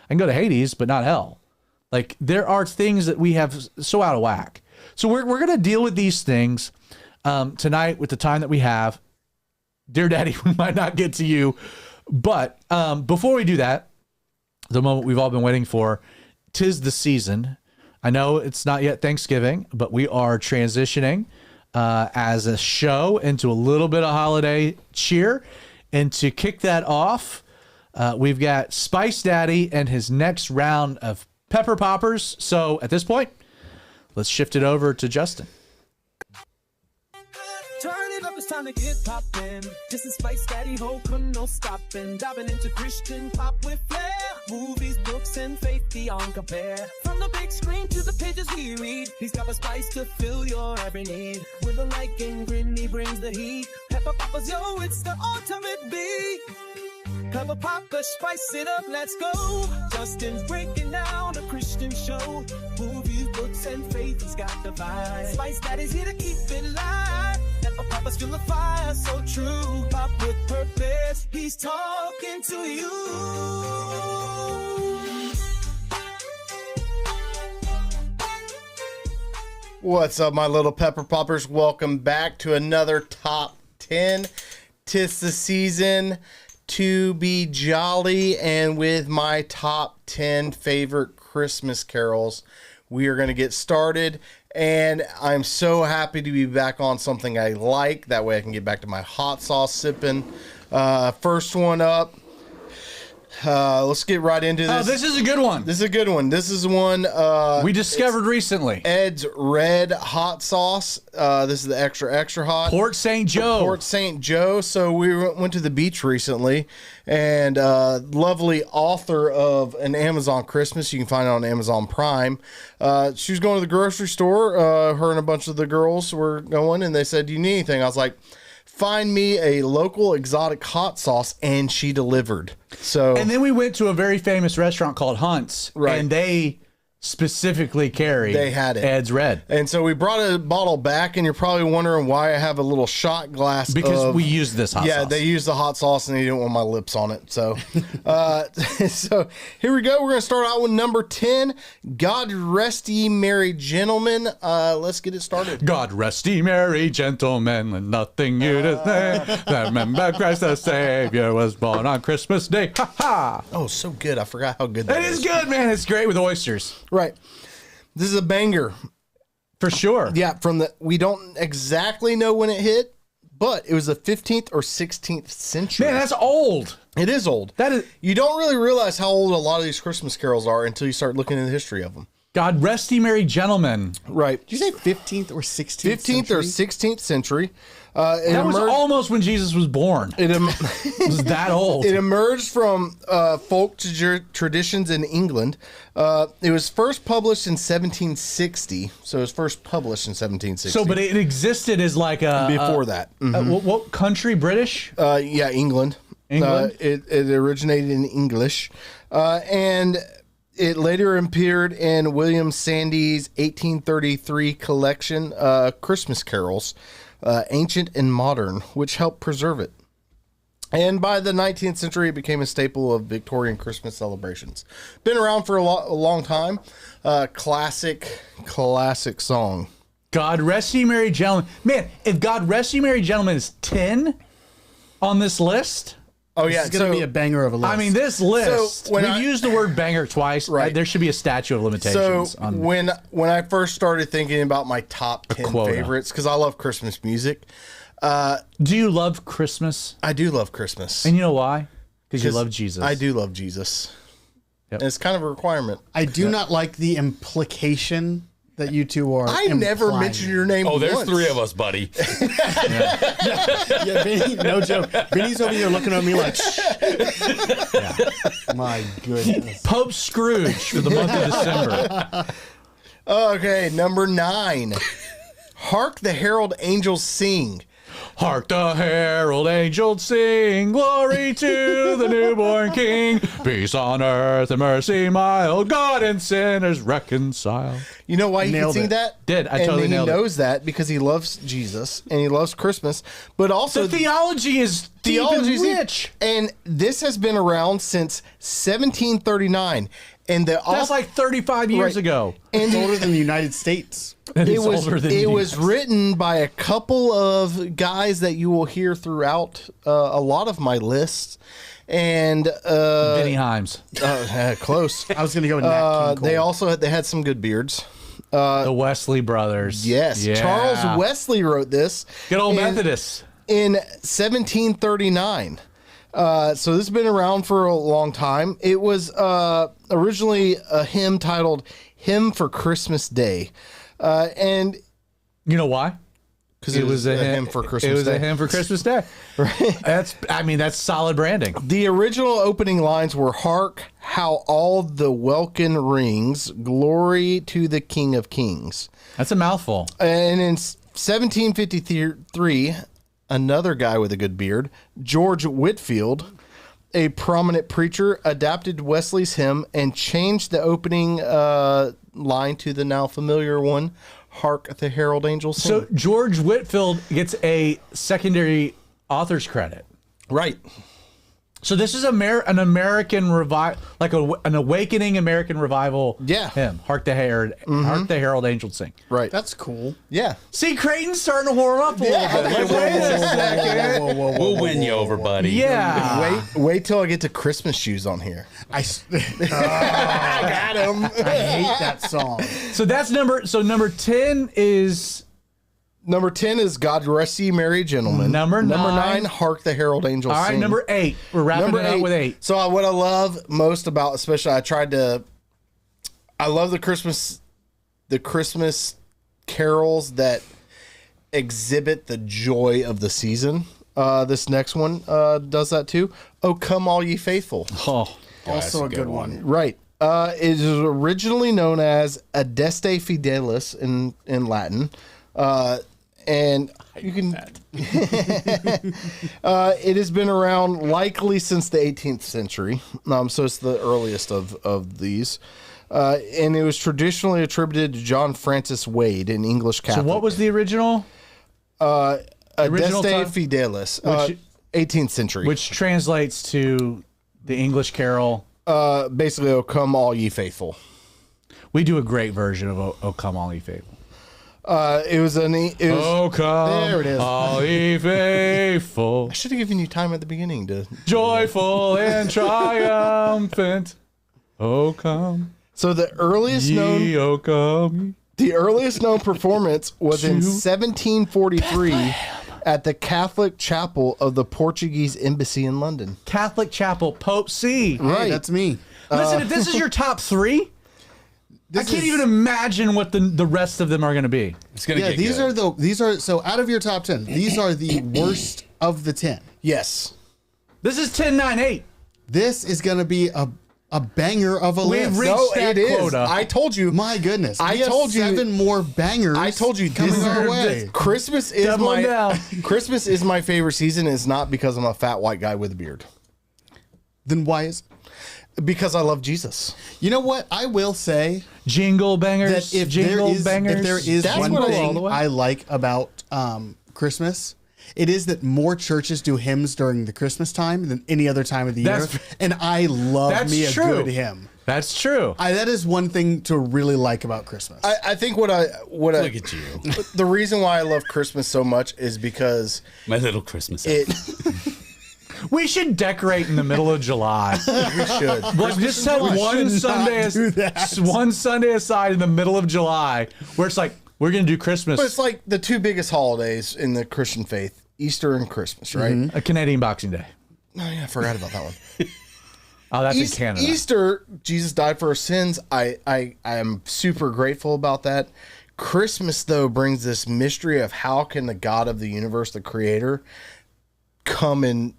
I can go to Hades, but not hell. Like there are things that we have so out of whack. So we're going to deal with these things tonight with the time that we have. Dear Daddy, we might not get to you. But before we do that, the moment we've all been waiting for, 'tis the season. I know it's not yet Thanksgiving, but we are transitioning as a show into a little bit of holiday cheer. And to kick that off, we've got Spice Daddy and his next round of pepper poppers. So at this point, let's shift it over to Justin. Turn it up, it's time to get poppin'. Just a spice daddy ho, couldn't no stoppin'. Diving into Christian pop with flair. Movies, books, and faith beyond compare. From the big screen to the pages we read, he's got the spice to fill your every need. With a like and grin, he brings the heat. Pepper poppers, yo, it's the ultimate beat. Pepper poppers, spice it up, let's go. Justin's breaking down a Christian show. Movies, books, and faith, he's got the vibe. Spice daddy's here to keep it live. Pepper poppers feel the fire, so true. Pop with purpose, he's talking to you. What's up, my little pepper poppers? Welcome back to another top 10. 'Tis the season to be jolly, and with my top 10 favorite Christmas carols, we are going to get started. And I'm so happy to be back on something I like. That way I can get back to my hot sauce sipping. First one up. Let's get right into this. Oh, this is a good one. This is a good one. This is one We discovered recently. Ed's Red Hot Sauce. This is the extra hot. Port St. Joe. Port St. Joe. So we went to the beach recently, and lovely author of an Amazon Christmas. You can find it on Amazon Prime. She was going to the grocery store. Her and a bunch of the girls were going, and they said, "Do you need anything?" I was like, "Find me a local exotic hot sauce," and she delivered. So, And then we went to a very famous restaurant called Hunt's, Right. and they specifically carry They had it. Ed's Red. and so we brought a bottle back, and you're probably wondering why I have a little shot glass Because of, we used this hot yeah, sauce. they used the hot sauce and they didn't want my lips on it. So, so here we go. We're going to start out with number 10. God rest ye merry gentlemen. Let's get it started. God rest ye merry gentlemen, and nothing you to say. Remember Christ the Savior was born on Christmas Day. Ha ha! Oh, so good. I forgot how good that It is good, man. It's great with oysters. Right. This is a banger. For sure. Yeah, we don't exactly know when it hit, but it was the 15th or 16th century. Man, that's old. It is old. That is. You don't really realize how old a lot of these Christmas carols are until you start looking at the history of them. God rest ye merry gentlemen. Right. Did you say 15th or 16th 15th or 16th century. That was almost when Jesus was born. It was that old. It emerged from folk traditions in England. It was first published in 1760. So it was first published in 1760. So, but it existed as like a... Before that. What country? British? Yeah, England. England? It originated in English. And it later appeared in William Sandy's 1833 collection, Christmas Carols, Ancient and Modern, which helped preserve it. And by the 19th century, it became a staple of Victorian Christmas celebrations. Been around for a long time. Classic song. God rest ye merry gentlemen. Man, if God rest ye merry gentlemen is 10 on this list... Oh, yeah. It's going to be a banger of a list. I mean, this list, when we've I- used the word banger twice. Right. There should be a statute of limitations. So on when I first started thinking about my top 10 quota. favorites, because I love Christmas music, Do you love Christmas? I do love Christmas. And you know why? Because you 'Cause love Jesus. I do love Jesus. Yep. And it's kind of a requirement. I do not like the implication that you two are. I never implying. mentioned your name. Oh, there's once. 3 of us, buddy. Yeah, Vinny, no joke. Vinny's over here looking at me like, shh. My goodness. Pope Scrooge for the month of December. Okay, number 9. Hark the herald angels sing. Hark the herald angels sing, glory to the newborn King. Peace on earth and mercy mild, God and sinners reconcile. You know why he can Nailed sing it. that? Did. I and totally he nailed it. knows that because he loves Jesus and he loves Christmas, but also The theology is deep and theology's rich. And this has been around since 1739. And That's like 35 years Right. ago. It's older than the United States. It was older than it the was US. written by a couple of guys that you will hear throughout a lot of my lists, and Vinny Himes. close. I was going to go with Nat King Cole. They had some good beards. The Wesley brothers. Yes, Yeah. Charles Wesley wrote this. Good old in- Methodists. in 1739. So this has been around for a long time. It was originally a hymn titled "Hymn for Christmas Day," and You know why? because it was a hymn for Christmas Day. It was a hymn for Christmas Day. Right. That's solid branding. The original opening lines were "Hark, how all the welkin rings, glory to the King of Kings." That's a mouthful. And in 1753, another guy with a good beard, George Whitefield, a prominent preacher, adapted Wesley's hymn and changed the opening line to the now familiar one, "Hark the Herald Angels Sing." So George Whitefield gets a secondary author's credit. Right. So this is an American revival, like an awakening American revival. Yeah. Hymn. Hark the Herald, Hark the Herald Angels Sing. Right. That's cool. Yeah. See, Creighton's starting to warm up a little bit. Like, wait a second. We'll win you over, buddy. Yeah. Wait till I get to Christmas shoes on here. I Got him. I hate that song. So that's number 10 is Number 10 is "God Rest Ye Merry Gentlemen." Number 9, "Hark the Herald Angels all right. Sing." Number 8. We're wrapping it up with 8. So what I love most about, especially I love the Christmas carols that exhibit the joy of the season. This next one does that too. "Oh, come all ye faithful." Oh, Also a good one. Right. It is originally known as "Adeste Fidelis" in Latin. And you can. It has been around likely since the 18th century. So it's the earliest of these. And it was traditionally attributed to John Francis Wade, an English Catholic. so what was the original? Adeste time? Fidelis, Which- 18th century. Which translates to the English carol. Basically, "Oh, come all ye faithful." We do a great version of "O Come All Ye Faithful." It was Oh, come There it is. all ye faithful, I should have given you time at the beginning to. joyful and triumphant. Oh, come So the earliest known. ye, oh, come. The earliest known performance was in To 1743 at the Catholic Chapel of the Portuguese Embassy in London. Catholic Chapel, Pope C. Hey, that's me. Listen, if this is your top 3, I can't even imagine what the rest of them are going to be. It's gonna Yeah, get these good. are so out of your top 10, these are the worst of the 10. Yes. This is 10, 9, 8. This is going to be a banger of a We've list. reached No, that it is. quota. I told you. My goodness. I We have told you- 7 more bangers. I told you coming this our way. Christmas is Doubling down. Christmas is my favorite season. It's not because I'm a fat white guy with a beard. Then why is Because I love Jesus. You know what? I will say Jingle bangers. that if jingle there is bangers. if there is That's one what I- thing all the way. I like about Christmas, it is that more churches do hymns during the Christmas time than any other time of the year. That's- And I love That's me a true. good hymn. That's true. That is one thing to really like about Christmas. I think what Look at you, the reason why I love Christmas so much is because my little Christmas. it. We should decorate in the middle of July. We should. Like, just set one should Sunday, not do that. one Sunday aside in the middle of July, where it's like we're gonna do Christmas, But it's like the two biggest holidays in the Christian faith: Easter and Christmas, right? a Canadian Boxing Day. Oh yeah, I forgot about that one. Oh, that's in Canada. Easter, Jesus died for our sins. I am super grateful about that. Christmas, though, brings this mystery of how can the God of the universe, the Creator, come and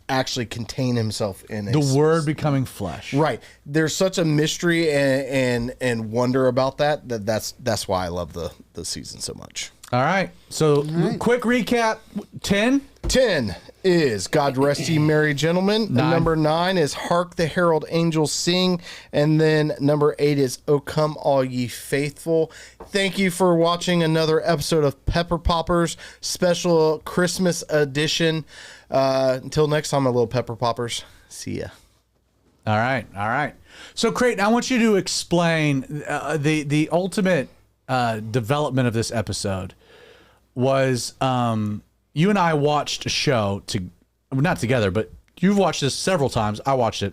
actually contain Himself in The Word becoming flesh. Right. There's such a mystery and wonder about that's why I love the season so much. All right. So, quick recap: 10. 10 is "God Rest Ye Merry Gentlemen." And 9. number 9 is "Hark the Herald Angels Sing." And then number 8 is "O Come All Ye Faithful." Thank you for watching another episode of Pepper Poppers special Christmas edition. Until next time, my little Pepper Poppers. See ya. All right. All right. So, Creighton, I want you to explain the ultimate development of this episode was you and I watched a show not together, but you've watched this several times. I watched it.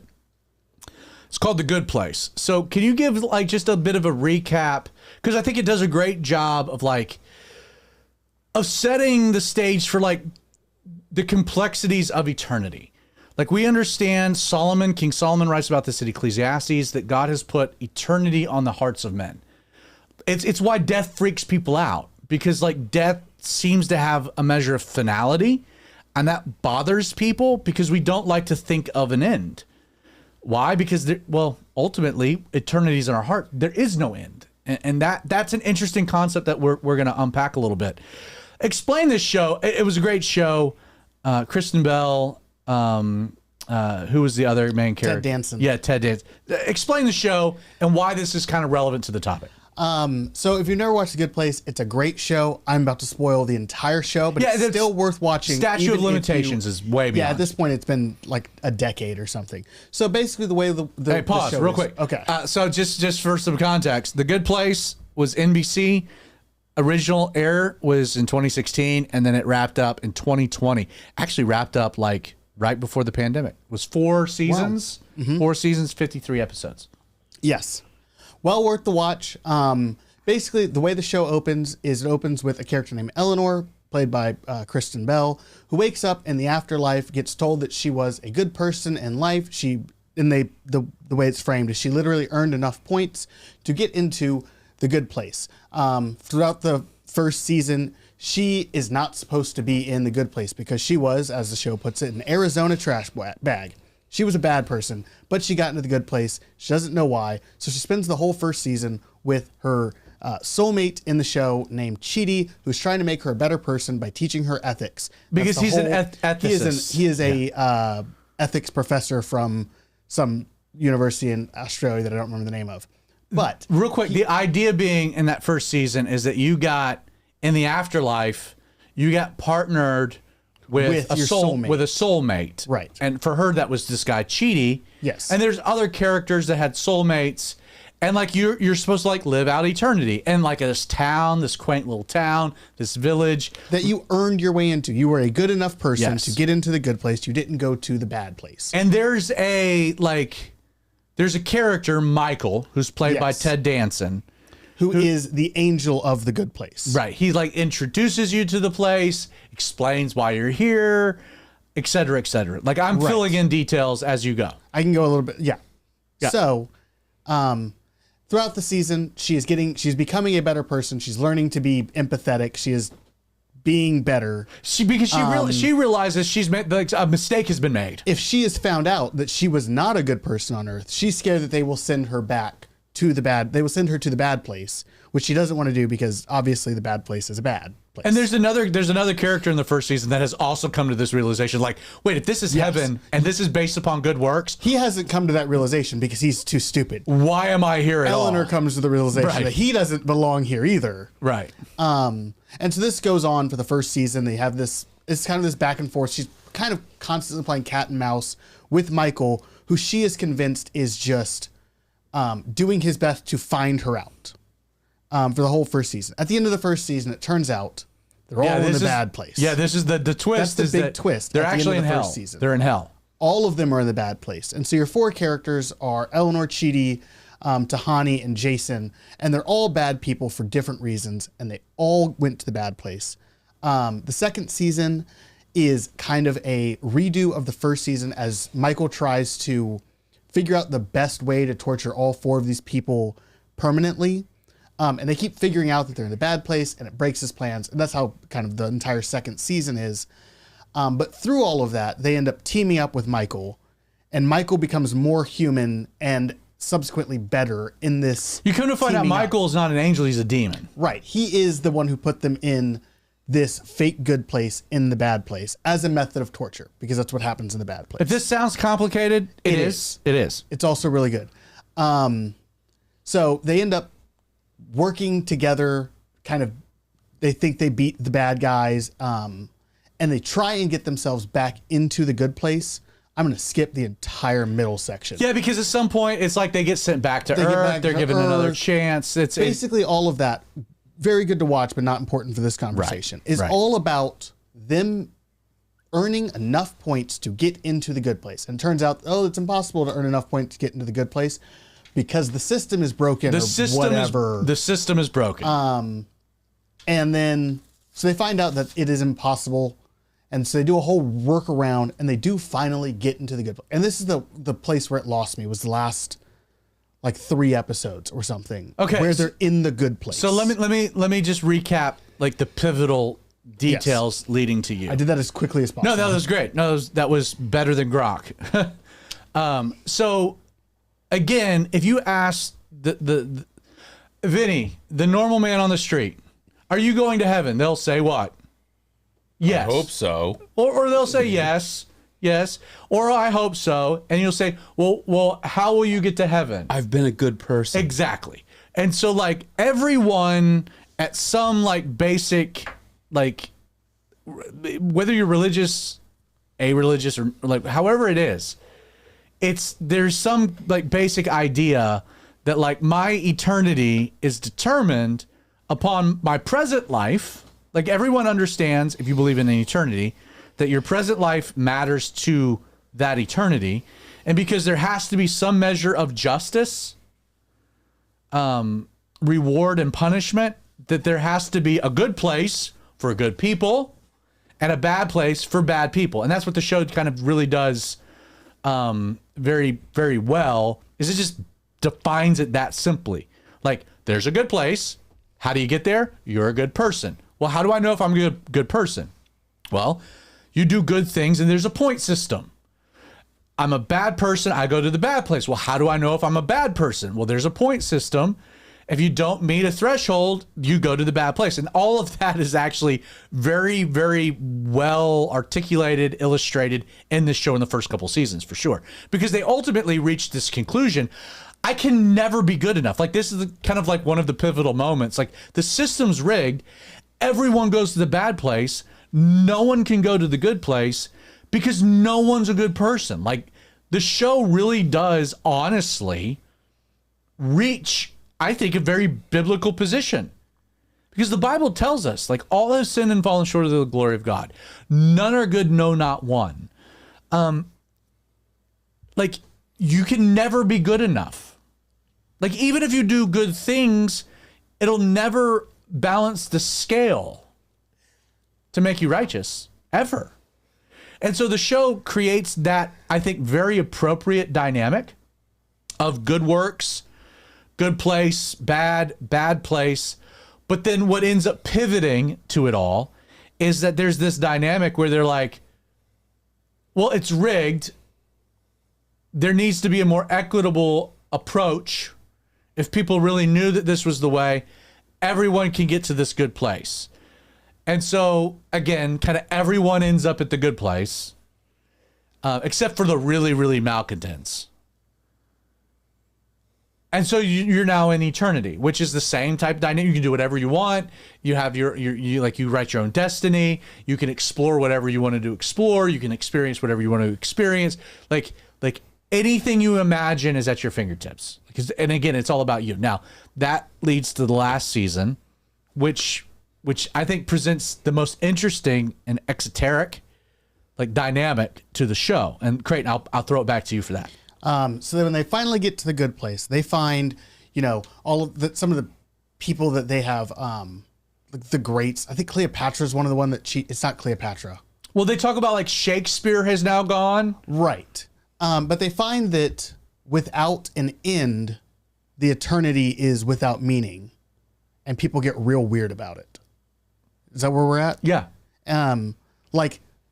It's called The Good Place. So can you give just a bit of a recap? Because I think it does a great job of setting the stage for the complexities of eternity. Like we understand King Solomon writes about this in Ecclesiastes, that God has put eternity on the hearts of men. It's why death freaks people out, because like death seems to have a measure of finality, and that bothers people because we don't like to think of an end. Why? Because ultimately eternity's in our heart. There is no end. And that's an interesting concept that we're going to unpack a little bit. Explain this show. It was a great show. Kristen Bell, who was the other main character? Ted Danson. Yeah, Ted Danson. Explain the show and why this is kind of relevant to the topic. So if you've never watched The Good Place, it's a great show. I'm about to spoil the entire show, but it's still worth watching. Statute of limitations is way beyond. Yeah, at this point, it's been like a decade or something. So basically, the way the hey, pause the show real is, quick. Okay. So just for some context, The Good Place was NBC. Original air was in 2016, and then it wrapped up in 2020. Actually, wrapped up like right before the pandemic. It was 4 seasons. Wow. 4 seasons, 53 episodes. Yes. Well worth the watch. Basically, the way the show opens is it opens with a character named Eleanor, played by Kristen Bell, who wakes up in the afterlife, gets told that she was a good person in life. The way it's framed is she literally earned enough points to get into the good place. Throughout the first season, she is not supposed to be in the good place because she was, as the show puts it, an Arizona trash bag. She was a bad person, but she got into the good place. She doesn't know why. So she spends the whole first season with her soulmate in the show named Chidi, who's trying to make her a better person by teaching her ethics. Because he's an ethicist. He is a ethics professor from some university in Australia that I don't remember the name of. But real quick, the idea being in that first season is that you got, in the afterlife, you got partnered with a soulmate. Right. And for her, that was this guy, Chidi. Yes. And there's other characters that had soulmates. And like you're supposed to like live out eternity. And like this town, this quaint little town, this village. That you earned your way into. You were a good enough person Yes. to get into the good place. You didn't go to the bad place. And there's a character, Michael, who's played by Yes. Ted Danson. Who is the angel of the good place. Right. He like introduces you to the place, explains why you're here, et cetera, et cetera. Like I'm filling in details as you go. I can go a little bit. Yeah. So, throughout the season, she's becoming a better person. She's learning to be empathetic. She is being better. She realizes she's made, like, a mistake has been made. If she is found out that she was not a good person on Earth, she's scared that they will send her back to the bad. They will send her to the bad place, which she doesn't want to do because obviously the bad place is a bad place. And there's another character in the first season that has also come to this realization. Like, wait, if this is heaven and this is based upon good works, he hasn't come to that realization because he's too stupid. Why am I here at all? Eleanor comes to the realization that he doesn't belong here either. Right. And so this goes on for the first season. They have this, it's kind of this back and forth. She's kind of constantly playing cat and mouse with Michael, who she is convinced is just doing his best to find her out for the whole first season. At the end of the first season, it turns out they're all in the bad place. Yeah, this is the twist. That's the big twist. They're at the actually end in of the hell. first season. They're in hell. All of them are in the bad place. And so your 4 characters are Eleanor, Chidi, Tahani, and Jason. And they're all bad people for different reasons. And they all went to the bad place. The second season is kind of a redo of the first season as Michael tries to figure out the best way to torture all 4 of these people permanently. And they keep figuring out that they're in the bad place, and it breaks his plans. And that's how kind of the entire second season is. But through all of that, they end up teaming up with Michael, and Michael becomes more human and subsequently better in this. You come to find out Michael is not an angel, he's a demon. Right. He is the one who put them in this fake good place in the bad place as a method of torture, because that's what happens in the bad place. If this sounds complicated, it is. It is. It's also really good. So they end up working together, kind of, they think they beat the bad guys, and they try and get themselves back into the good place. I'm going to skip the entire middle section. Yeah, because at some point, it's like they get sent back to Earth. They're given another chance. It's basically all of that. Very good to watch, but not important for this conversation. Is all about them earning enough points to get into the good place. And it turns out, it's impossible to earn enough points to get into the good place because the system is broken the system is broken. And then, so they find out that it is impossible, And so they do a whole workaround, and they do finally get into the good place. And this is the place where it lost me, was the last like 3 episodes or something. Okay. Where they're in the good place. So let me just recap like the pivotal details leading to you. I did that as quickly as possible. No, that was great. No, that was better than Grok. So again, if you ask the Vinny, the normal man on the street, are you going to heaven? They'll say what? Yes. I hope so. Or they'll say yes, or I hope so. And you'll say, well, how will you get to heaven? I've been a good person. Exactly. And so like everyone at some like basic, like whether you're religious, a-religious, or like however it is, there's some like basic idea that like my eternity is determined upon my present life. Like everyone understands, if you believe in an eternity, that your present life matters to that eternity. And because there has to be some measure of justice, reward and punishment, that there has to be a good place for good people and a bad place for bad people. And that's what the show kind of really does very, very well, is it just defines it that simply. Like, there's a good place. How do you get there? You're a good person. Well, how do I know if I'm a good person? Well, you do good things and there's a point system. I'm a bad person. I go to the bad place. Well, how do I know if I'm a bad person? Well, there's a point system. If you don't meet a threshold, you go to the bad place. And all of that is actually very, very well articulated, illustrated in this show in the first couple seasons, for sure. Because they ultimately reached this conclusion. I can never be good enough. Like, this is kind of like one of the pivotal moments. Like, the system's rigged. Everyone goes to the bad place. No one can go to the good place because no one's a good person. Like, the show really does honestly reach, I think, a very biblical position. Because the Bible tells us, like, all have sinned and fallen short of the glory of God. None are good, no, not one. Like, you can never be good enough. Like, even if you do good things, it'll never balance the scale to make you righteous, ever. And so the show creates that, I think, very appropriate dynamic of good works, good place, bad place. But then what ends up pivoting to it all is that there's this dynamic where they're like, well, it's rigged. There needs to be a more equitable approach. If people really knew that this was the way, everyone can get to this good place. And so, again, kind of everyone ends up at the good place, except for the really, really malcontents. And so you're now in eternity, which is the same type of dynamic. You can do whatever you want. You have you write your own destiny. You can explore whatever you want to explore. You can experience whatever you want to experience. Like anything you imagine is at your fingertips. And again, it's all about you. Now, that leads to the last season, which I think presents the most interesting and exoteric, like, dynamic to the show. And Creighton, I'll throw it back to you for that. So then when they finally get to the good place, they find, all of some of the people that they have, like the greats. I think Cleopatra is one of the one that it's not Cleopatra. Well, they talk about, like, Shakespeare has now gone. Right. But they find that without an end, the eternity is without meaning, and people get real weird about it. Is that where we're at? Yeah.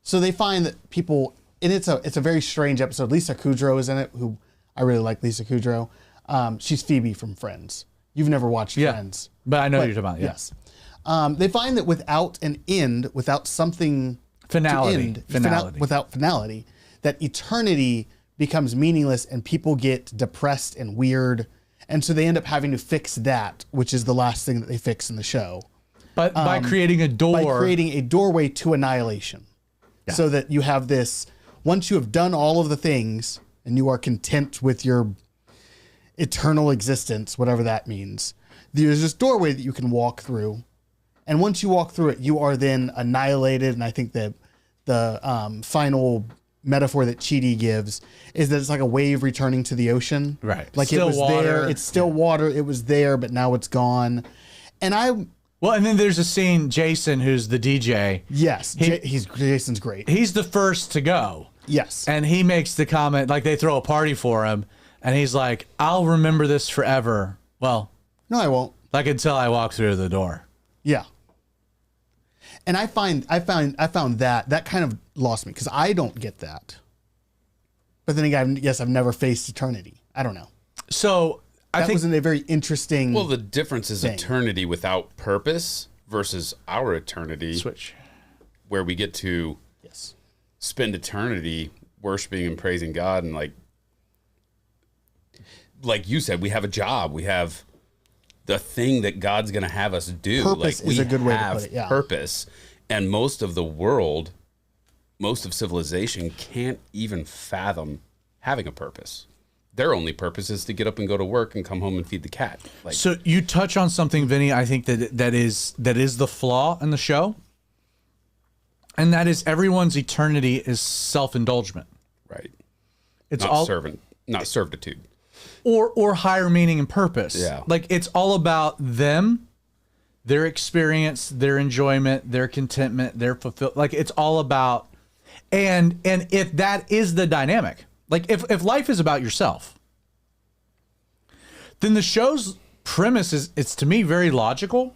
So they find that people, and it's a very strange episode. Lisa Kudrow is in it, who I really like. Lisa Kudrow. She's Phoebe from Friends. You've never watched Friends, but I know what you're talking about. Yeah. Yes. They find that without an end, without something finality, to end, without finality, that eternity becomes meaningless, and people get depressed and weird, and so they end up having to fix that, which is the last thing that they fix in the show. But by creating a door. By creating a doorway to annihilation. Yeah. So that you have this, once you have done all of the things and you are content with your eternal existence, whatever that means, there's this doorway that you can walk through. And once you walk through it, you are then annihilated. And I think that the final metaphor that Chidi gives is that it's like a wave returning to the ocean. Right. Like, still it was water. There. It's still water. It was there, but now it's gone. And Well, and then there's a scene, Jason, who's the DJ. Yes, Jason's great. He's the first to go. Yes. And he makes the comment, like they throw a party for him, and he's like, I'll remember this forever. Well, No, I won't. like until I walk through the door. Yeah. And I found that kind of lost me because I don't get that. But then again, yes, I've never faced eternity. I don't know. So I That think wasn't a very interesting. Well, the difference is thing. eternity without purpose versus our eternity, switch. where we get to yes. spend eternity worshiping and praising God, and like you said, we have a job, we have the thing that God's going to have us do. Purpose like, we is a good way to have put it, yeah. purpose, and most of the world, most of civilization can't even fathom having a purpose. Their only purpose is to get up and go to work and come home and feed the cat. Like, So you touch on something, Vinny, I think that is the flaw in the show. And that is everyone's eternity is self-indulgent. right? It's Not servitude. or higher meaning and purpose. Yeah. Like it's all about them, their experience, their enjoyment, their contentment, their fulfill. Like it's all about, and if that is the dynamic, like if life is about yourself, then the show's premise is, it's to me very logical,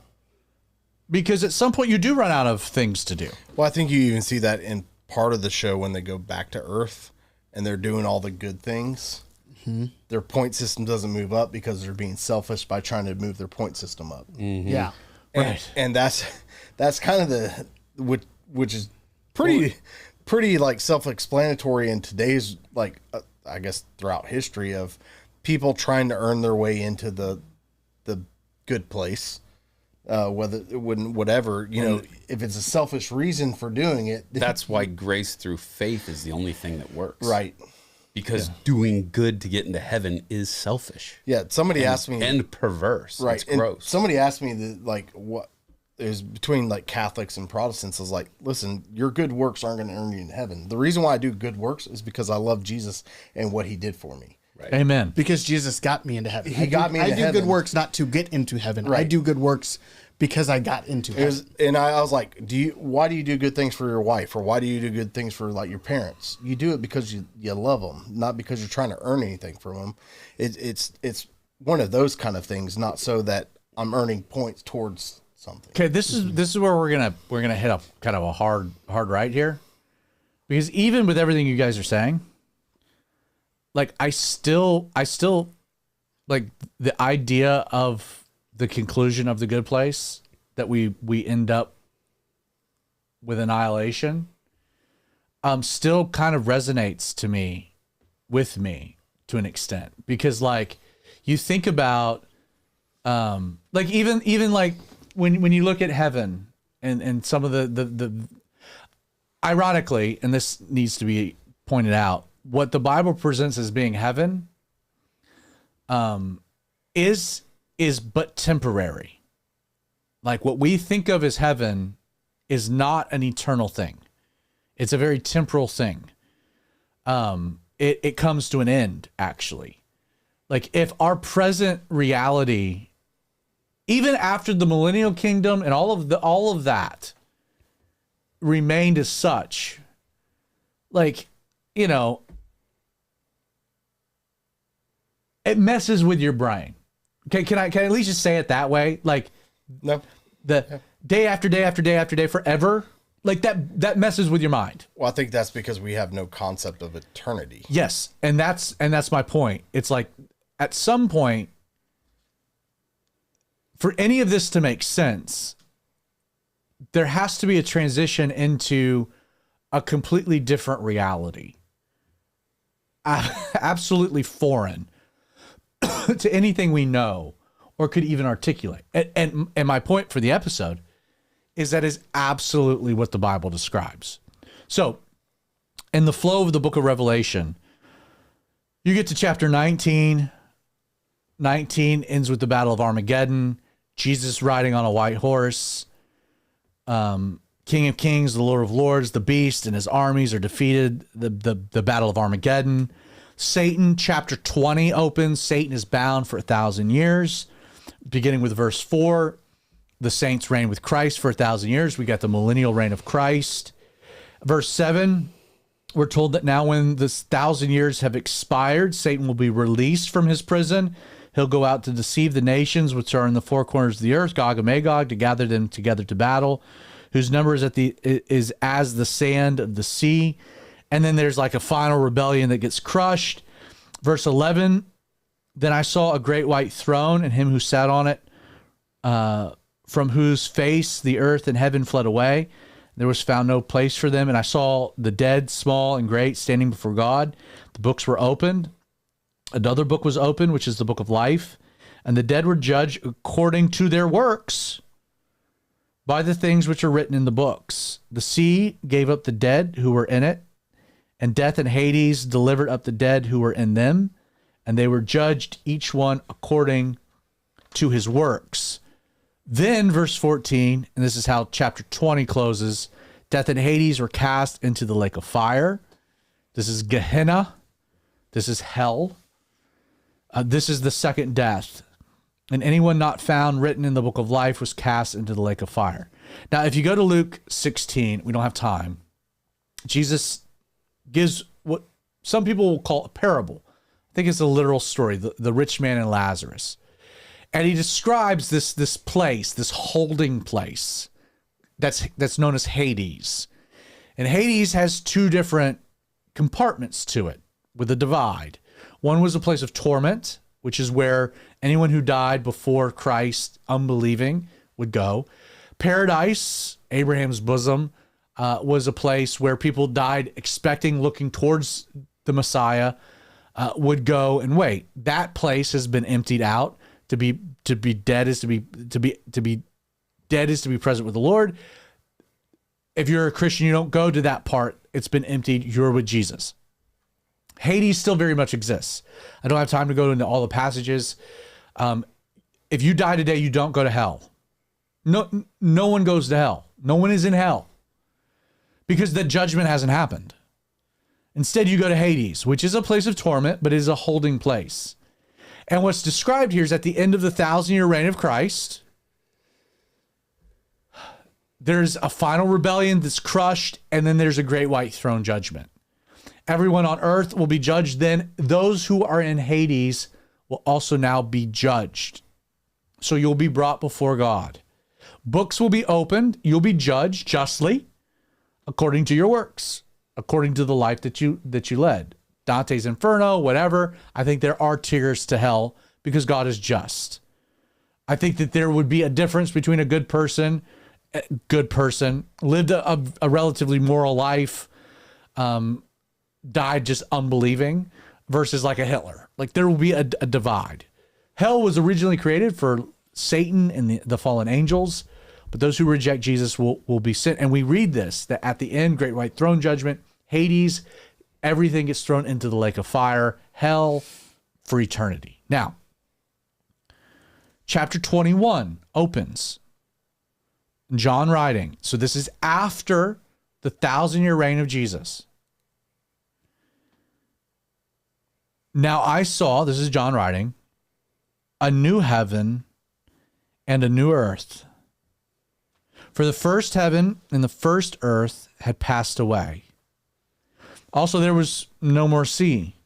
because at some point you do run out of things to do. Well, I think you even see that in part of the show when they go back to Earth and they're doing all the good things. Mm-hmm. Their point system doesn't move up because they're being selfish by trying to move their point system up. Mm-hmm. Yeah. And that's kind of the which is pretty like self-explanatory in today's like I guess throughout history of people trying to earn their way into the good place. Whatever, you know, if it's a selfish reason for doing it. That's why grace through faith is the only thing that works. Right. Because doing good to get into heaven is selfish. Yeah. Somebody asked me. And perverse. Right. It's And gross. somebody asked me like what is between like Catholics and Protestants. I was like, listen, your good works aren't going to earn you in heaven. The reason why I do good works is because I love Jesus and what he did for me. Right. Amen. Because Jesus got me into heaven. He got me into I do heaven. good works not to get into heaven. I Right. do good works because I got into heaven. And I was like, why do you do good things for your wife? Or why do you do good things for like your parents? You do it because you love them, not because you're trying to earn anything from them. It's one of those kind of things, not so that I'm earning points towards something. Okay, this is where we're gonna hit a kind of a hard right here, because even with everything you guys are saying, like I still like the idea of the conclusion of the good place, that we end up with annihilation, still kind of resonates with me to an extent, because like you think about like even like when you look at heaven and some of the ironically, and this needs to be pointed out, what the Bible presents as being heaven is but temporary. Like what we think of as heaven is not an eternal thing. It's a very temporal thing. It comes to an end, actually. Like if our present reality, even after the millennial kingdom and all of that remained as such, like, you know, it messes with your brain. Okay, can I at least just say it that way? Like, No. Day after day after day after day forever, like that messes with your mind. Well, I think that's because we have no concept of eternity. Yes, and that's my point. It's like at some point, for any of this to make sense, there has to be a transition into a completely different reality. Absolutely foreign to anything we know or could even articulate. And my point for the episode is that is absolutely what the Bible describes. So, in the flow of the book of Revelation, you get to chapter 19. 19 ends with the Battle of Armageddon. Jesus riding on a white horse. King of Kings, the Lord of Lords, the beast and his armies are defeated. The Battle of Armageddon. Satan, chapter 20 opens. Satan is bound for 1,000 years, beginning with verse 4. the saints reign with Christ for 1,000 years. We got the millennial reign of Christ. Verse 7, we're told that now when this 1,000 years have expired, Satan will be released from his prison. He'll go out to deceive the nations which are in the four corners of the earth, Gog and Magog, to gather them together to battle, whose number is as the sand of the sea. And then there's like a final rebellion that gets crushed. Verse 11, then I saw a great white throne and him who sat on it, from whose face the earth and heaven fled away. There was found no place for them. And I saw the dead, small and great, standing before God. The books were opened. Another book was opened, which is the book of life. And the dead were judged according to their works by the things which are written in the books. The sea gave up the dead who were in it, and death and Hades delivered up the dead who were in them. And they were judged, each one according to his works. Then, verse 14, and this is how chapter 20 closes, death and Hades were cast into the lake of fire. This is Gehenna. This is hell. This is the second death. And anyone not found written in the book of life was cast into the lake of fire. Now, if you go to Luke 16, we don't have time. Jesus gives what some people will call a parable. I think it's a literal story, the rich man and Lazarus. And he describes this place, this holding place that's known as Hades. And Hades has two different compartments to it with a divide. One was a place of torment, which is where anyone who died before Christ, unbelieving, would go. Paradise, Abraham's bosom, was a place where people died expecting, looking towards the Messiah, would go and wait. That place has been emptied out. To be dead is to be dead is to be present with the Lord. If you're a Christian, you don't go to that part. It's been emptied. You're with Jesus. Hades still very much exists. I don't have time to go into all the passages. If you die today, you don't go to hell. No one goes to hell. No one is in hell because the judgment hasn't happened. Instead, you go to Hades, which is a place of torment, but is a holding place. And what's described here is at the end of the 1,000-year reign of Christ, there's a final rebellion that's crushed, and then there's a great white throne judgment. Everyone on earth will be judged then. Those who are in Hades will also now be judged. So you'll be brought before God. Books will be opened. You'll be judged justly according to your works, according to the life that you led. Dante's Inferno, whatever. I think there are tiers to hell because God is just. I think that there would be a difference between a good person, lived a relatively moral life, died just unbelieving, versus like a Hitler. Like there will be a divide. Hell was originally created for Satan and the fallen angels, but those who reject Jesus will be sent. And we read this, that at the end, great white throne judgment, Hades, everything gets thrown into the lake of fire, hell for eternity. Now, chapter 21 opens. John writing. So this is after the 1,000-year reign of Jesus. Now I saw, this is John writing, a new heaven and a new earth. For the first heaven and the first earth had passed away. Also, there was no more sea.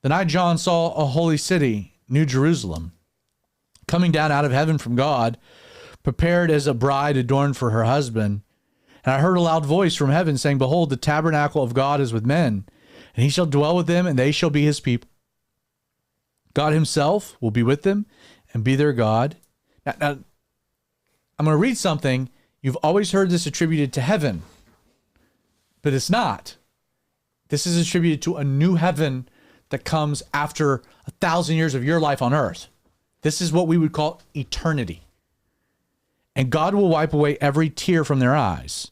Then I, John, saw a holy city, New Jerusalem, coming down out of heaven from God, prepared as a bride adorned for her husband. And I heard a loud voice from heaven saying, behold, the tabernacle of God is with men, and he shall dwell with them, and they shall be his people. God himself will be with them and be their God. Now I'm going to read something. You've always heard this attributed to heaven, but it's not. This is attributed to a new heaven that comes after 1,000 years of your life on earth. This is what we would call eternity. And God will wipe away every tear from their eyes.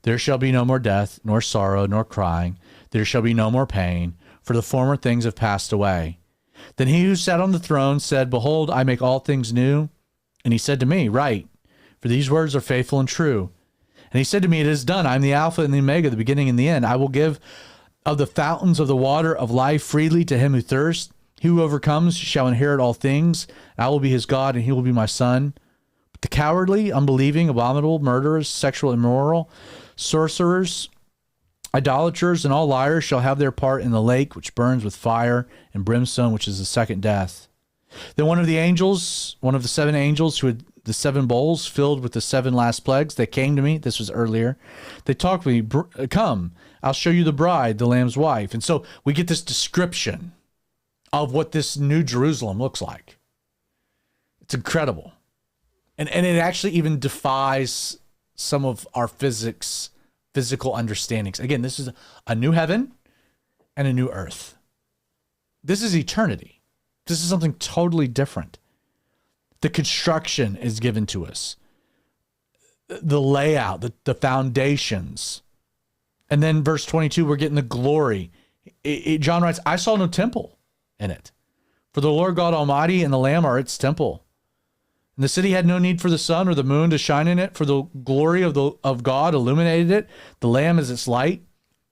There shall be no more death, nor sorrow, nor crying. There shall be no more pain, for the former things have passed away. Then he who sat on the throne said, behold, I make all things new. And he said to me, write, for these words are faithful and true. And he said to me, it is done. I am the Alpha and the Omega, the beginning and the end. I will give of the fountains of the water of life freely to him who thirsts. He who overcomes shall inherit all things. I will be his God, and he will be my son. The cowardly, unbelieving, abominable, murderers, sexual immoral, sorcerers, idolaters, and all liars shall have their part in the lake which burns with fire and brimstone, which is the second death. Then one of the 7 angels who had the 7 bowls filled with the 7 last plagues, they came to me. This was earlier. They talked with me, come, I'll show you the bride, the Lamb's wife. And so we get this description of what this new Jerusalem looks like. It's incredible. And it actually even defies some of our physical understandings. Again, this is a new heaven and a new earth. This is eternity. This is something totally different. The construction is given to us. The layout, the foundations. And then verse 22, we're getting the glory. John writes, I saw no temple in it. For the Lord God Almighty and the Lamb are its temple. And the city had no need for the sun or the moon to shine in it, for the glory of God illuminated it. The Lamb is its light.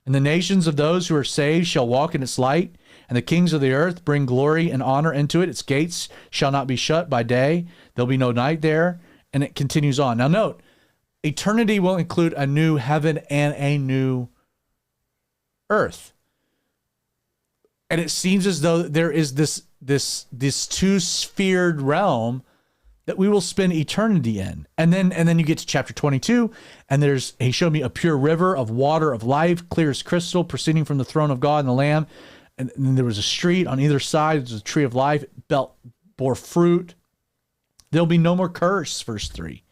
And the nations of those who are saved shall walk in its light. And the kings of the earth bring glory and honor into it. Its gates shall not be shut by day. There'll be no night there. And it continues on. Now note, eternity will include a new heaven and a new earth. And it seems as though there is this two-sphered realm that we will spend eternity in. And then you get to chapter 22, and he showed me a pure river of water of life, clear as crystal, proceeding from the throne of God and the Lamb. And then there was a street on either side. There was a tree of life. It bore fruit. There'll be no more curse, verse 3.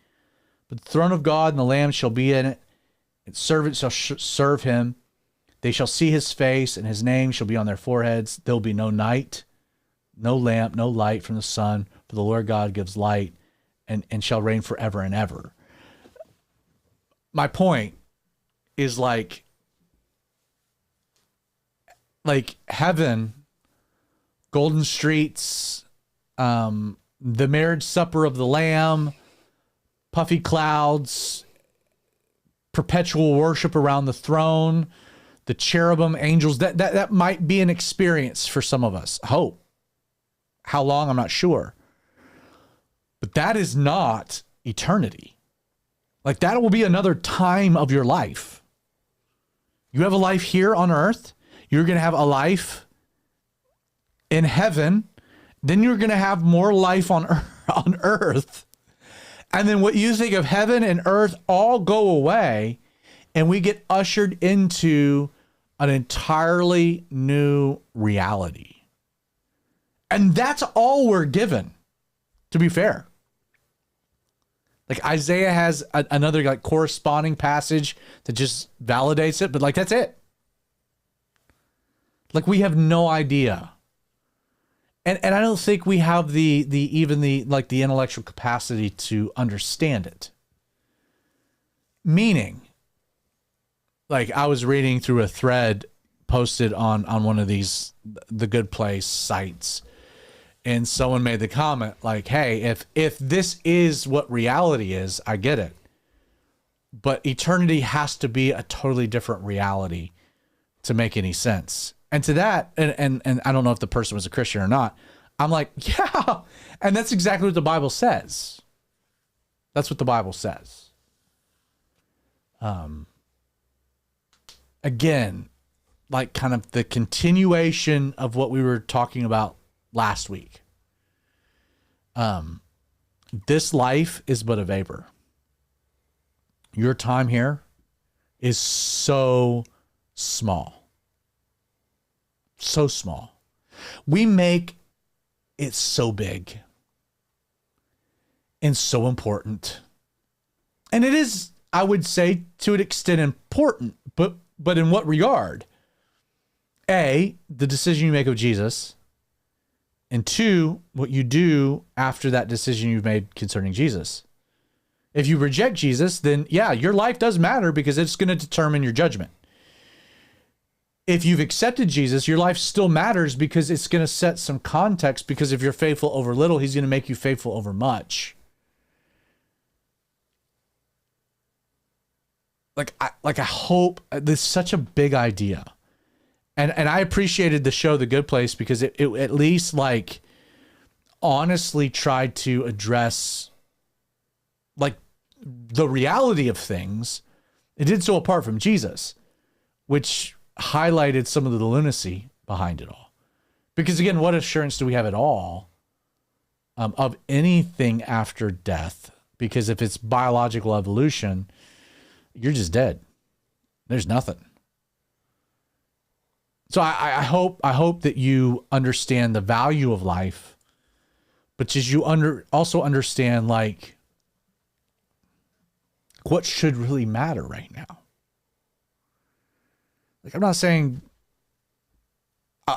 But the throne of God and the Lamb shall be in it. Its servants shall serve him. They shall see his face, and his name shall be on their foreheads. There'll be no night, no lamp, no light from the sun, for the Lord God gives light and shall reign forever and ever. My point is like heaven, golden streets, the marriage supper of the Lamb, puffy clouds, perpetual worship around the throne, the cherubim, angels. That might be an experience for some of us. Hope. How long? I'm not sure. But that is not eternity. Like, that will be another time of your life. You have a life here on earth. You're going to have a life in heaven. Then you're going to have more life on earth. And then what you think of heaven and earth all go away, and we get ushered into an entirely new reality. And that's all we're given, to be fair. Like, Isaiah has another like corresponding passage that just validates it, but like, that's it. Like, we have no idea. And I don't think we have the intellectual capacity to understand it. Meaning, like, I was reading through a thread posted on one of these The Good Place sites, and someone made the comment like, hey, if this is what reality is, I get it. But eternity has to be a totally different reality to make any sense. And to that, and I don't know if the person was a Christian or not, I'm like, yeah. And that's exactly what the Bible says. That's what the Bible says. Again, like kind of the continuation of what we were talking about last week. This life is but a vapor. Your time here is so small. So small. We make it so big and so important. And it is, I would say, to an extent important, but in what regard? A, the decision you make of Jesus, and 2, what you do after that decision you've made concerning Jesus. If you reject Jesus, then yeah, your life does matter because it's going to determine your judgment. If you've accepted Jesus, your life still matters because it's going to set some context, because if you're faithful over little, he's going to make you faithful over much. I hope this is such a big idea. And I appreciated the show, The Good Place, because it at least like honestly tried to address like the reality of things, it did so apart from Jesus, which highlighted some of the lunacy behind it all. Because again, what assurance do we have at all of anything after death? Because if it's biological evolution, you're just dead. There's nothing. So I hope that you understand the value of life, but as you also understand like what should really matter right now. Like I'm not saying,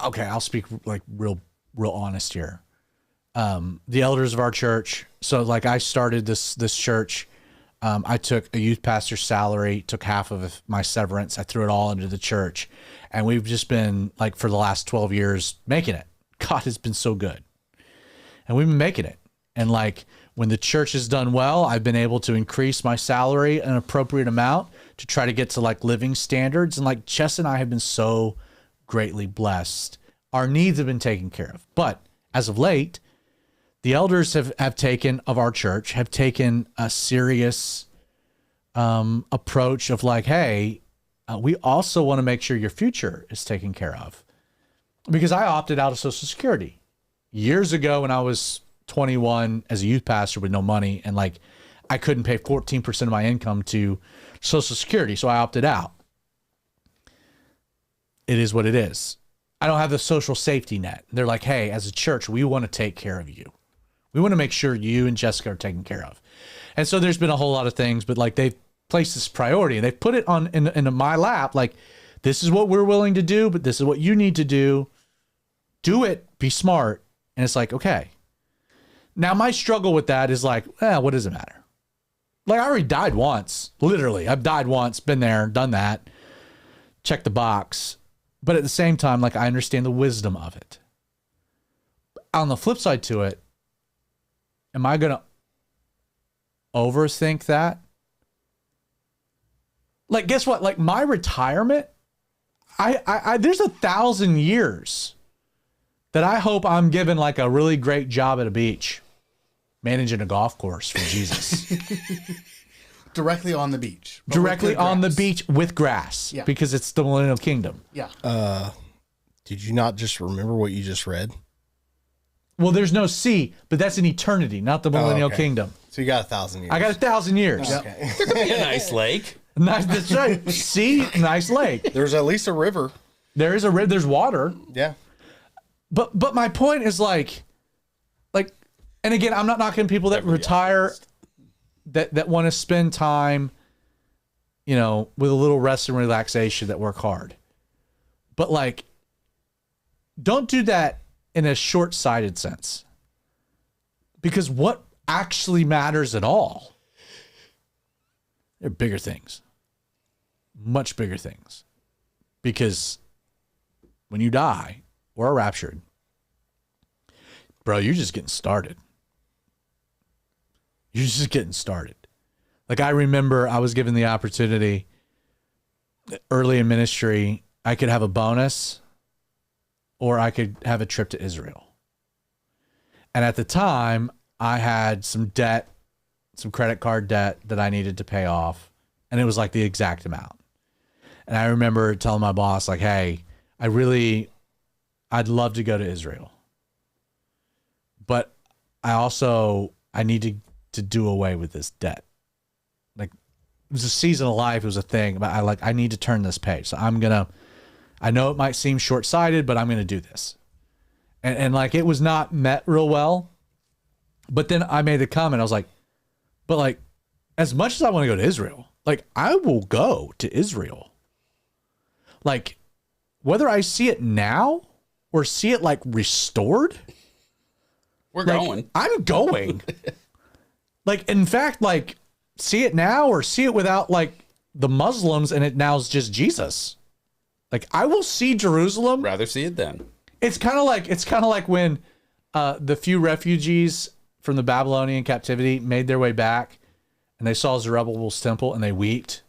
okay, I'll speak like real honest here. The elders of our church. So like I started this church. I took a youth pastor's salary, took half of my severance. I threw it all into the church. And we've just been like for the last 12 years making it. God has been so good. And we've been making it. And like when the church has done well, I've been able to increase my salary an appropriate amount to try to get to like living standards. And like Jess and I have been so greatly blessed. Our needs have been taken care of. But as of late, the elders have taken of our church, have taken a serious approach of like, hey, we also want to make sure your future is taken care of. Because I opted out of Social Security years ago when I was 21 as a youth pastor with no money. And like, I couldn't pay 14% of my income to Social Security. So I opted out. It is what it is. I don't have the social safety net. They're like, hey, as a church, we want to take care of you. We want to make sure you and Jessica are taken care of. And so there's been a whole lot of things, but like they've placed this priority and they've put it on in my lap. Like, this is what we're willing to do, but this is what you need to do. Do it, be smart. And it's like, okay. Now my struggle with that is like, what does it matter? Like I already died once, literally. I've died once, been there, done that. Check the box. But at the same time, like I understand the wisdom of it. On the flip side to it, am I going to overthink that? Like, guess what? Like my retirement, I there's 1,000 years that I hope I'm given like a really great job at a beach, managing a golf course for Jesus. Directly on the beach. Directly on the beach with grass. Yeah. Because it's the millennial kingdom. Yeah. Did you not just remember what you just read? Well, there's no sea, but that's an eternity, not the millennial okay. kingdom. So you got 1,000 years. I got 1,000 years. Okay. There could be a nice lake. Nice, that's right. Sea, nice lake. There's at least a river. There is a river. There's water. Yeah. But my point is like, and again, I'm not knocking people that retire, that want to spend time, with a little rest and relaxation, that work hard. But like, don't do that in a short-sighted sense. Because what actually matters at all, there are bigger things. Much bigger things. Because when you die or are raptured, bro, you're just getting started. You're just getting started. Like I remember I was given the opportunity early in ministry, I could have a bonus or I could have a trip to Israel. And at the time, I had some debt, some credit card debt that I needed to pay off. And it was like the exact amount. And I remember telling my boss, like, hey, I'd love to go to Israel. But I need to do away with this debt. Like, it was a season of life. It was a thing. But I need to turn this page. So I know it might seem short-sighted, but I'm going to do this. And like, it was not met real well. But then I made the comment. I was like, but like, as much as I want to go to Israel, like, I will go to Israel. Like, whether I see it now or see it like restored, We're like, going. I'm going. Like, in fact, like, see it now or see it without like the Muslims and it now is just Jesus. Like, I will see Jerusalem. Rather see it then. It's kind of like when the few refugees from the Babylonian captivity made their way back and they saw Zerubbabel's temple and they wept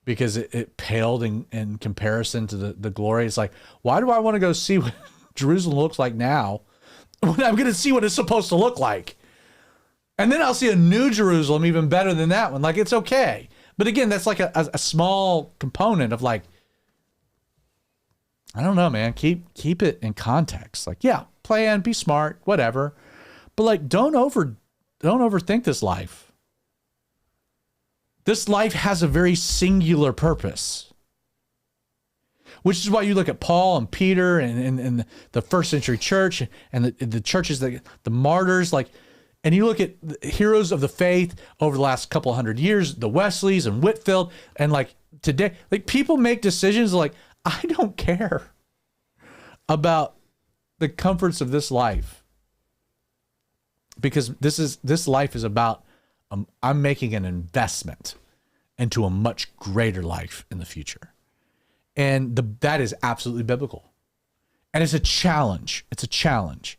because it paled in comparison to the glory. It's like, why do I want to go see what Jerusalem looks like now when I'm going to see what it's supposed to look like? And then I'll see a new Jerusalem even better than that one. Like, it's okay. But again, that's like a small component of like, I don't know, man. Keep it in context. Like, yeah, plan, be smart, whatever. But like, don't overthink this life. This life has a very singular purpose. Which is why you look at Paul and Peter and the first century church and the churches, the martyrs, like, and you look at the heroes of the faith over the last couple hundred years, the Wesleys and Whitfield, and like today, like people make decisions like, I don't care about the comforts of this life because this life is about, I'm making an investment into a much greater life in the future. And that is absolutely biblical. And it's a challenge. It's a challenge.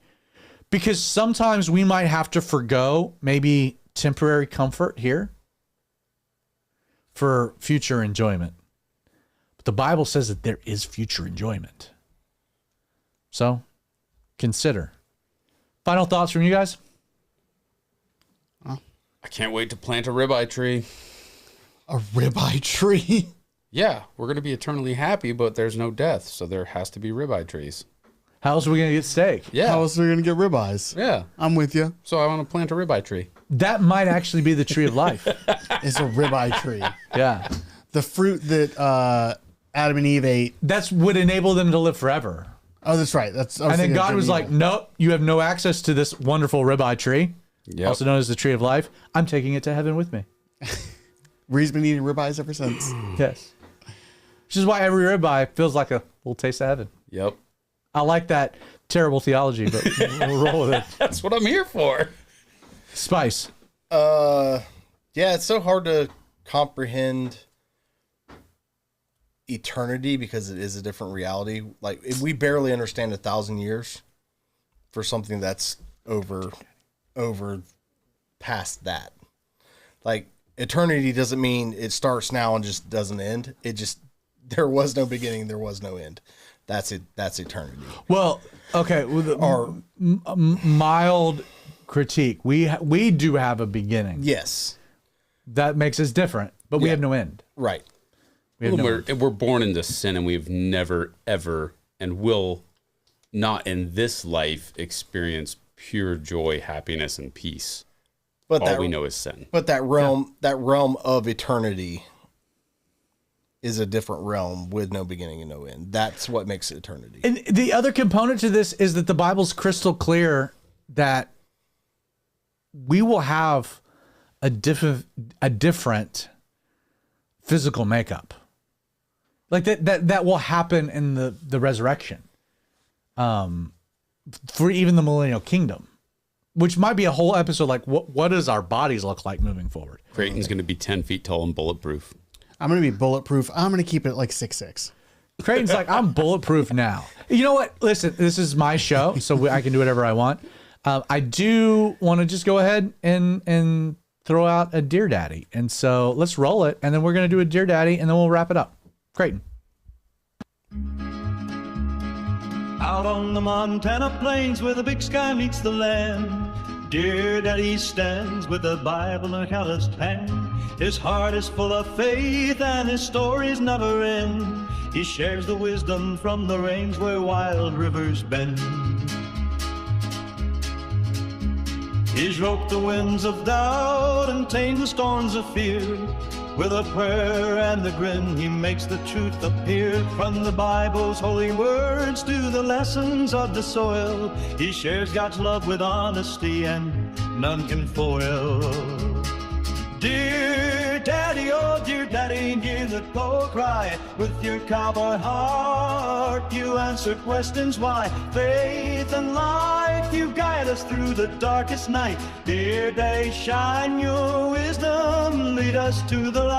Because sometimes we might have to forgo maybe temporary comfort here for future enjoyment. But the Bible says that there is future enjoyment. So consider. Final thoughts from you guys? I can't wait to plant a ribeye tree. A ribeye tree? Yeah, we're going to be eternally happy, but there's no death, so there has to be ribeye trees. How else are we going to get steak? Yeah. How else are we going to get ribeyes? Yeah. I'm with you. So I want to plant a ribeye tree. That might actually be the tree of life. It's a ribeye tree. Yeah. The fruit that Adam and Eve ate. That's would enable them to live forever. Oh, that's right. And then God was like, nope, you have no access to this wonderful ribeye tree, also known as the tree of life. I'm taking it to heaven with me. Reed's been eating ribeyes ever since. Yes. Which is why every ribeye feels like a little taste of heaven. Yep. I like that terrible theology, but we'll roll with it. That's what I'm here for. Spice. Yeah, it's so hard to comprehend eternity because it is a different reality. Like, we barely understand 1,000 years for something that's over past that. Like, eternity doesn't mean it starts now and just doesn't end. It just, there was no beginning, there was no end. That's it. That's eternity. Well, okay. Or mild critique. We do have a beginning. Yes. That makes us different, but we have no end. Right. We're born into sin, and we've never, ever, and will not in this life experience pure joy, happiness, and peace. But all we know is sin. But that realm of eternity is a different realm with no beginning and no end. That's what makes it eternity. And the other component to this is that the Bible's crystal clear that we will have a different physical makeup. Like that will happen in the resurrection. For even the millennial kingdom, which might be a whole episode. Like what does our bodies look like moving forward? Creighton's going to be 10 feet tall and bulletproof. I'm going to be bulletproof. I'm going to keep it like 6'6". Creighton's like, I'm bulletproof now. You know what? Listen, this is my show, so I can do whatever I want. I do want to just go ahead and throw out a Dear Daddy. And so let's roll it, and then we're going to do a Dear Daddy, and then we'll wrap it up. Creighton. Out on the Montana plains where the big sky meets the land, Dear Daddy stands with the Bible in a countless pen. His heart is full of faith and his stories never end. He shares the wisdom from the range where wild rivers bend. He's roped the winds of doubt and tamed the storms of fear. With a prayer and a grin, he makes the truth appear. From the Bible's holy words to the lessons of the soil, he shares God's love with honesty and none can foil. Dear Daddy, oh dear Daddy, hear the cold cry. With your cowboy heart, you answer questions why. Faith and life, you guide us through the darkest night. Dear Daddy, shine your wisdom, lead us to the light.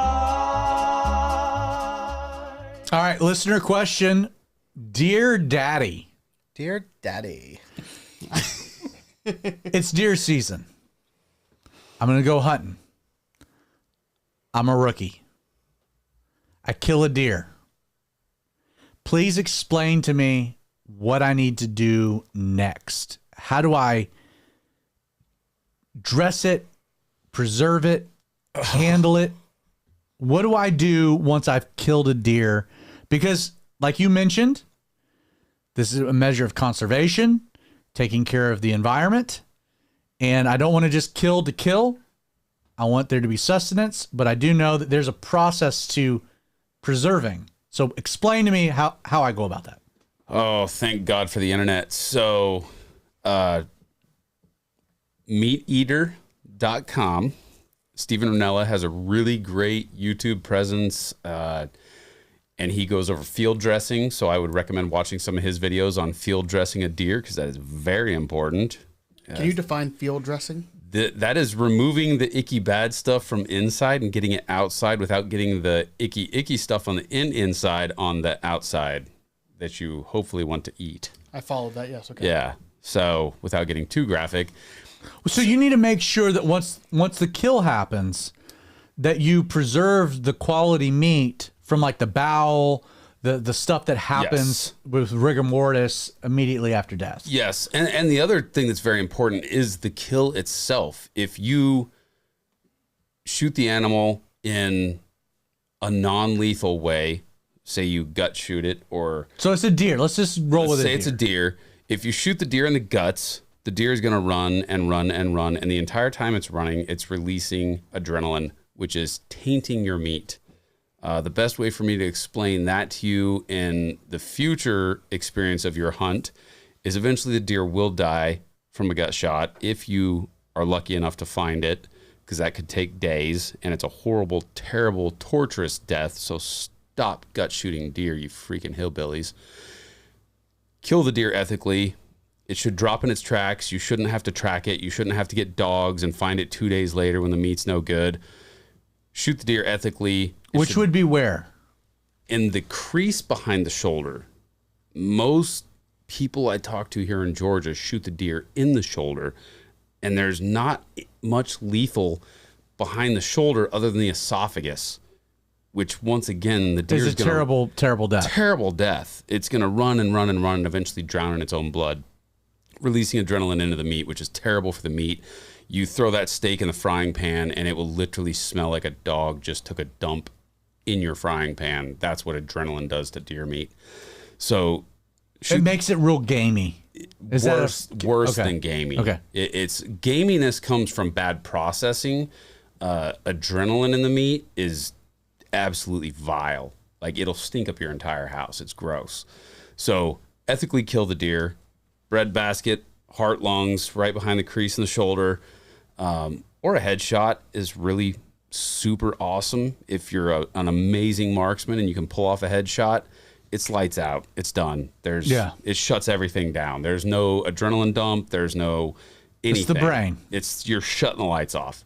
All right, listener question. Dear Daddy. Dear Daddy. It's deer season. I'm going to go hunting. I'm a rookie. I kill a deer. Please explain to me what I need to do next. How do I dress it, preserve it, handle it? What do I do once I've killed a deer? Because, like you mentioned, this is a measure of conservation, taking care of the environment, and I don't want to just kill to kill. I want there to be sustenance, but I do know that there's a process to preserving. So explain to me how I go about that. Oh, thank God for the internet. So, meateater.com. Stephen Ranella has a really great YouTube presence, and he goes over field dressing. So I would recommend watching some of his videos on field dressing a deer, because that is very important. Can you define field dressing? That is removing the icky bad stuff from inside and getting it outside without getting the icky stuff on the inside on the outside that you hopefully want to eat. I followed that, yes. Okay. Yeah. So without getting too graphic. So you need to make sure that once the kill happens, that you preserve the quality meat from like the bowel, the stuff that happens with rigor mortis immediately after death. Yes. And the other thing that's very important is the kill itself. If you shoot the animal in a non-lethal way, say you gut shoot it, or... So it's a deer. Let's just roll with it. Say it's a deer. If you shoot the deer in the guts, the deer is going to run and run and run. And the entire time it's running, it's releasing adrenaline, which is tainting your meat. The best way for me to explain that to you in the future experience of your hunt is eventually the deer will die from a gut shot if you are lucky enough to find it, because that could take days, and it's a horrible, terrible, torturous death. So stop gut shooting deer, you freaking hillbillies. Kill the deer ethically. It should drop in its tracks. You shouldn't have to track it. You shouldn't have to get dogs and find it 2 days later when the meat's no good. Shoot the deer ethically. Which would be where? In the crease behind the shoulder. Most people I talk to here in Georgia shoot the deer in the shoulder, and there's not much lethal behind the shoulder other than the esophagus, which once again, the deer is going to... terrible death. Terrible death. It's going to run and run and run and eventually drown in its own blood, releasing adrenaline into the meat, which is terrible for the meat. You throw that steak in the frying pan and it will literally smell like a dog just took a dump in your frying pan. That's what adrenaline does to deer meat. So it makes it real gamey. Worse than gamey. Okay. It's gaminess comes from bad processing. Adrenaline in the meat is absolutely vile. Like, it'll stink up your entire house. It's gross. So ethically kill the deer. Bread basket, heart, lungs, right behind the crease in the shoulder, or a headshot is really super awesome. If you're an amazing marksman and you can pull off a headshot, it's lights out. It's done. It shuts everything down. There's no adrenaline dump. There's no anything. It's the brain. You're shutting the lights off.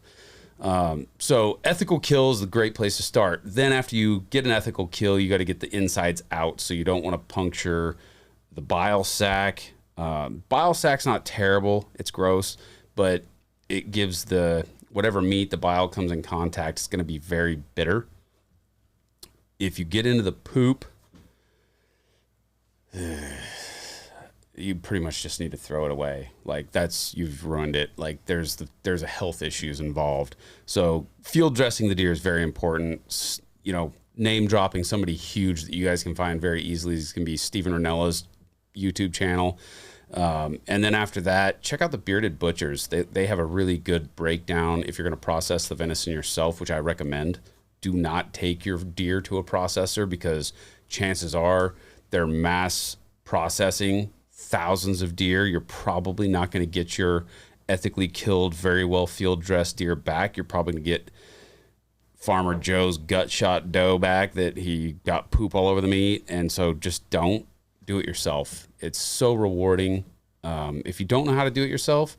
So ethical kill is a great place to start. Then after you get an ethical kill, you got to get the insides out. So you don't want to puncture the bile sac. Bile sac's not terrible. It's gross, but it gives whatever meat the bile comes in contact, it's going to be very bitter. If you get into the poop, you pretty much just need to throw it away. Like, you've ruined it. Like, there's a health issues involved. So field dressing the deer is very important. You know, name dropping somebody huge that you guys can find very easily is going to be Stephen Ranella's YouTube channel. And then after that, check out the Bearded Butchers. They have a really good breakdown if you're going to process the venison yourself, which I recommend. Do not take your deer to a processor, because chances are they're mass processing thousands of deer. You're probably not going to get your ethically killed, very well field dressed deer back. You're probably going to get Farmer Joe's gut shot doe back that he got poop all over the meat. And so just don't do it yourself. It's so rewarding. If you don't know how to do it yourself,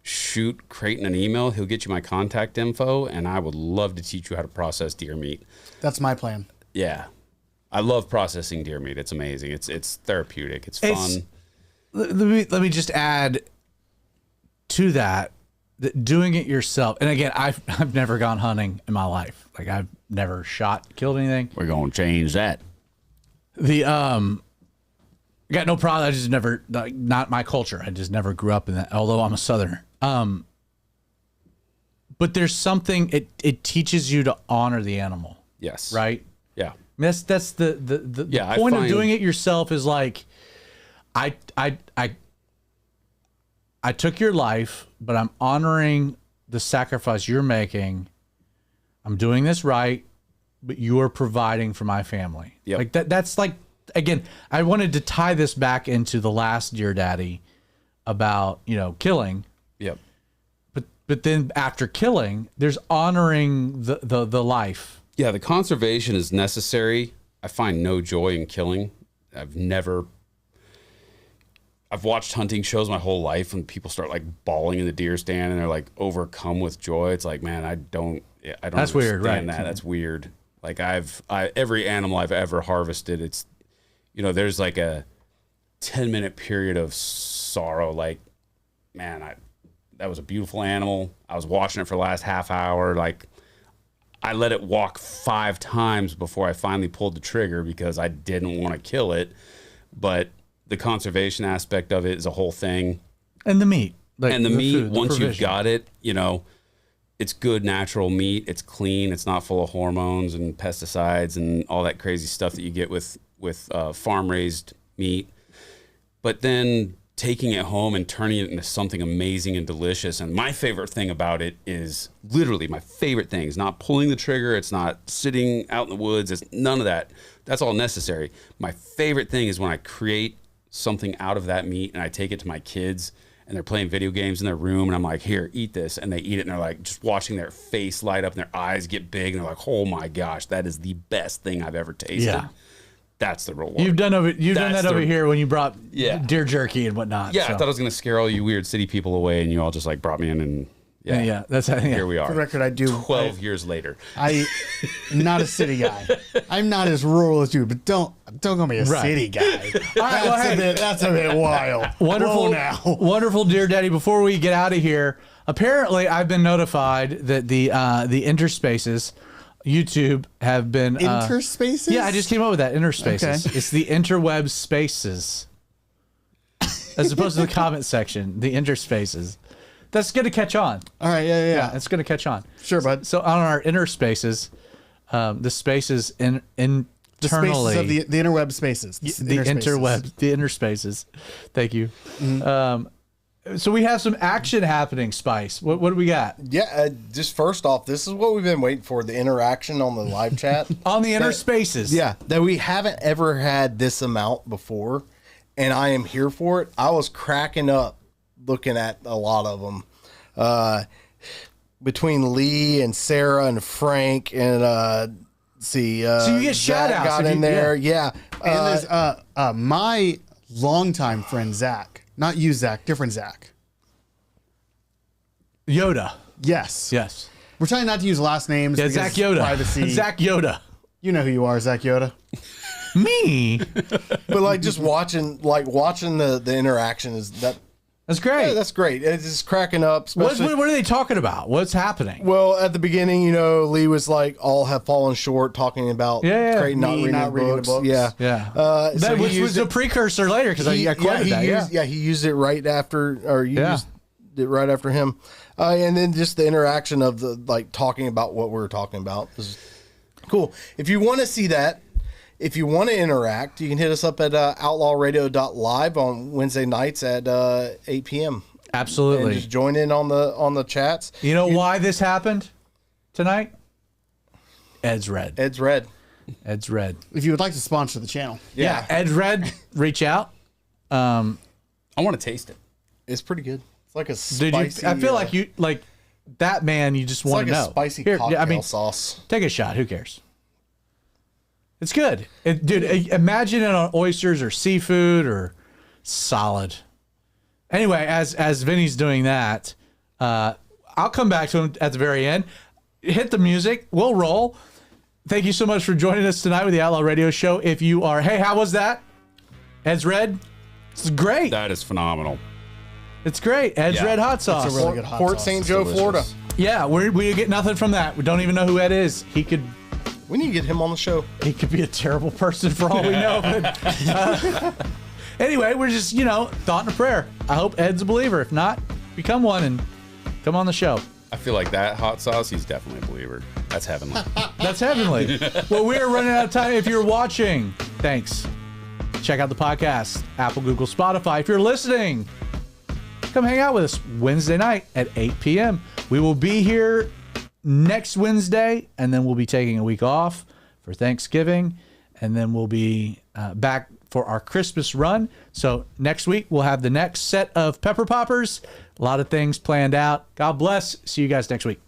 shoot Creighton an email. He'll get you my contact info, and I would love to teach you how to process deer meat. That's my plan. Yeah. I love processing deer meat. It's amazing. It's therapeutic. It's fun. Let me just add to that doing it yourself. And again, I've never gone hunting in my life. Like, I've never shot, killed anything. We're going to change that. I got no problem. I just never, not my culture. I just never grew up in that, although I'm a Southerner. but there's something it teaches you to honor the animal, Yes. right? Yeah. That's the Yeah, I point of find- doing it yourself is like, I took your life, but I'm honoring the sacrifice you're making. I'm doing this right, but you are providing for my family. Yep. Like that's like, again, I wanted to tie this back into the last Dear Daddy about, killing. Yep. But then after killing, there's honoring the life. Yeah, the conservation is necessary. I find no joy in killing. I've watched hunting shows my whole life when people start like bawling in the deer stand and they're like overcome with joy. It's like, man, I don't That's weird, right? understand that. That's weird. Like every animal I've ever harvested, it's, there's like a 10-minute period of sorrow. Like, man, that was a beautiful animal. I was watching it for the last half hour. Like, I let it walk 5 times before I finally pulled the trigger because I didn't want to kill it. But the conservation aspect of it is a whole thing. And the meat. Like And the meat, food, the once you've provision. got it, it's good natural meat. It's clean. It's not full of hormones and pesticides and all that crazy stuff that you get with farm-raised meat. But then taking it home and turning it into something amazing and delicious. And my favorite thing about it is literally my favorite thing is not pulling the trigger. It's not sitting out in the woods. It's none of that. That's all necessary. My favorite thing is when I create something out of that meat and I take it to my kids and they're playing video games in their room and I'm like, here, eat this. And they eat it and they're like just watching their face light up and their eyes get big and they're like, oh my gosh, that is the best thing I've ever tasted. Yeah. That's the reward. You've done that over the- here when you brought Yeah. deer jerky and whatnot. Yeah, so. I thought I was going to scare all you weird city people away, and you all just like brought me in, and Yeah, that's here we For the are. record, I do. 12 years later. I'm not a city guy. I'm not as rural as you, but don't call me a Right. city guy. well, That's a bit wild. Wonderful, Whoa now. wonderful Dear Daddy. Before we get out of here, apparently I've been notified that the interspaces, YouTube have been Interspaces? Yeah, I just came up with that. Interspaces. Okay. It's the interweb spaces, as opposed to the comment section. The interspaces. That's going to catch on. All right, yeah. It's going to catch on. Sure, bud. So on our interspaces, the spaces internally. The spaces of the interweb spaces. The interweb, the interspaces. Thank you. So we have some action happening, Spice. What do we got? Yeah, just first off, this is what we've been waiting for, the interaction on the live chat. On the interspaces. Yeah, that we haven't ever had this amount before, and I am here for it. I was cracking up looking at a lot of them. Between Lee and Sarah and Frank and So you get shout outs. got in there. Yeah. And there's my longtime friend, Zach. Not you, Zach. Different Zach. Yoda. Yes. Yes. We're trying not to use last names. Yeah, because Zach Yoda. Privacy. Zach Yoda. You know who you are, Zach Yoda. Me. But like just watching the interaction is that. That's great. Yeah, that's great. It's just cracking up. what are they talking about? What's happening? Well, at the beginning, Lee was like, all have fallen short, talking about Creighton not reading the books. Yeah. Yeah. So that he was used a it- precursor later because I quoted that. he used it right after, or used it right after him. And then just the interaction of the, like, talking about what we were talking about. This is cool. If you want to see that, if you want to interact, you can hit us up at outlawradio.live on Wednesday nights at 8 p.m. Absolutely. And just join in on the chats. You know why this happened tonight? Ed's Red. Ed's Red. Ed's Red. If you would like to sponsor the channel. Yeah. Ed's Red, reach out. I want to taste it. It's pretty good. It's like a Dude, spicy. I feel like you like that man. You just it's want like to a know. spicy Here, cocktail sauce. take a shot. Who cares? It's good. Dude, imagine it on oysters or seafood or solid. Anyway, as Vinny's doing that, I'll come back to him at the very end. Hit the music. We'll roll. Thank you so much for joining us tonight with the Outlaw Radio Show. If you are, hey, how was that? Ed's Red? It's great. That is phenomenal. It's great. Ed's Yeah. Red hot sauce. It's a really good hot Port sauce. St. Joe, Florida. Yeah, we get nothing from that. We don't even know who Ed is. He could We need to get him on the show. be a terrible person for all we know. But, anyway, we're just, thought and a prayer. I hope Ed's a believer. If not, become one and come on the show. I feel like that hot sauce, he's definitely a believer. That's heavenly. That's heavenly. Well, we're running out of time. If you're watching, thanks. Check out the podcast, Apple, Google, Spotify. If you're listening, come hang out with us Wednesday night at 8 p.m. We will be here next Wednesday, and then we'll be taking a week off for Thanksgiving, and then we'll be back for our Christmas run. So next week, we'll have the next set of Pepper Poppers. A lot of things planned out. God bless. See you guys next week.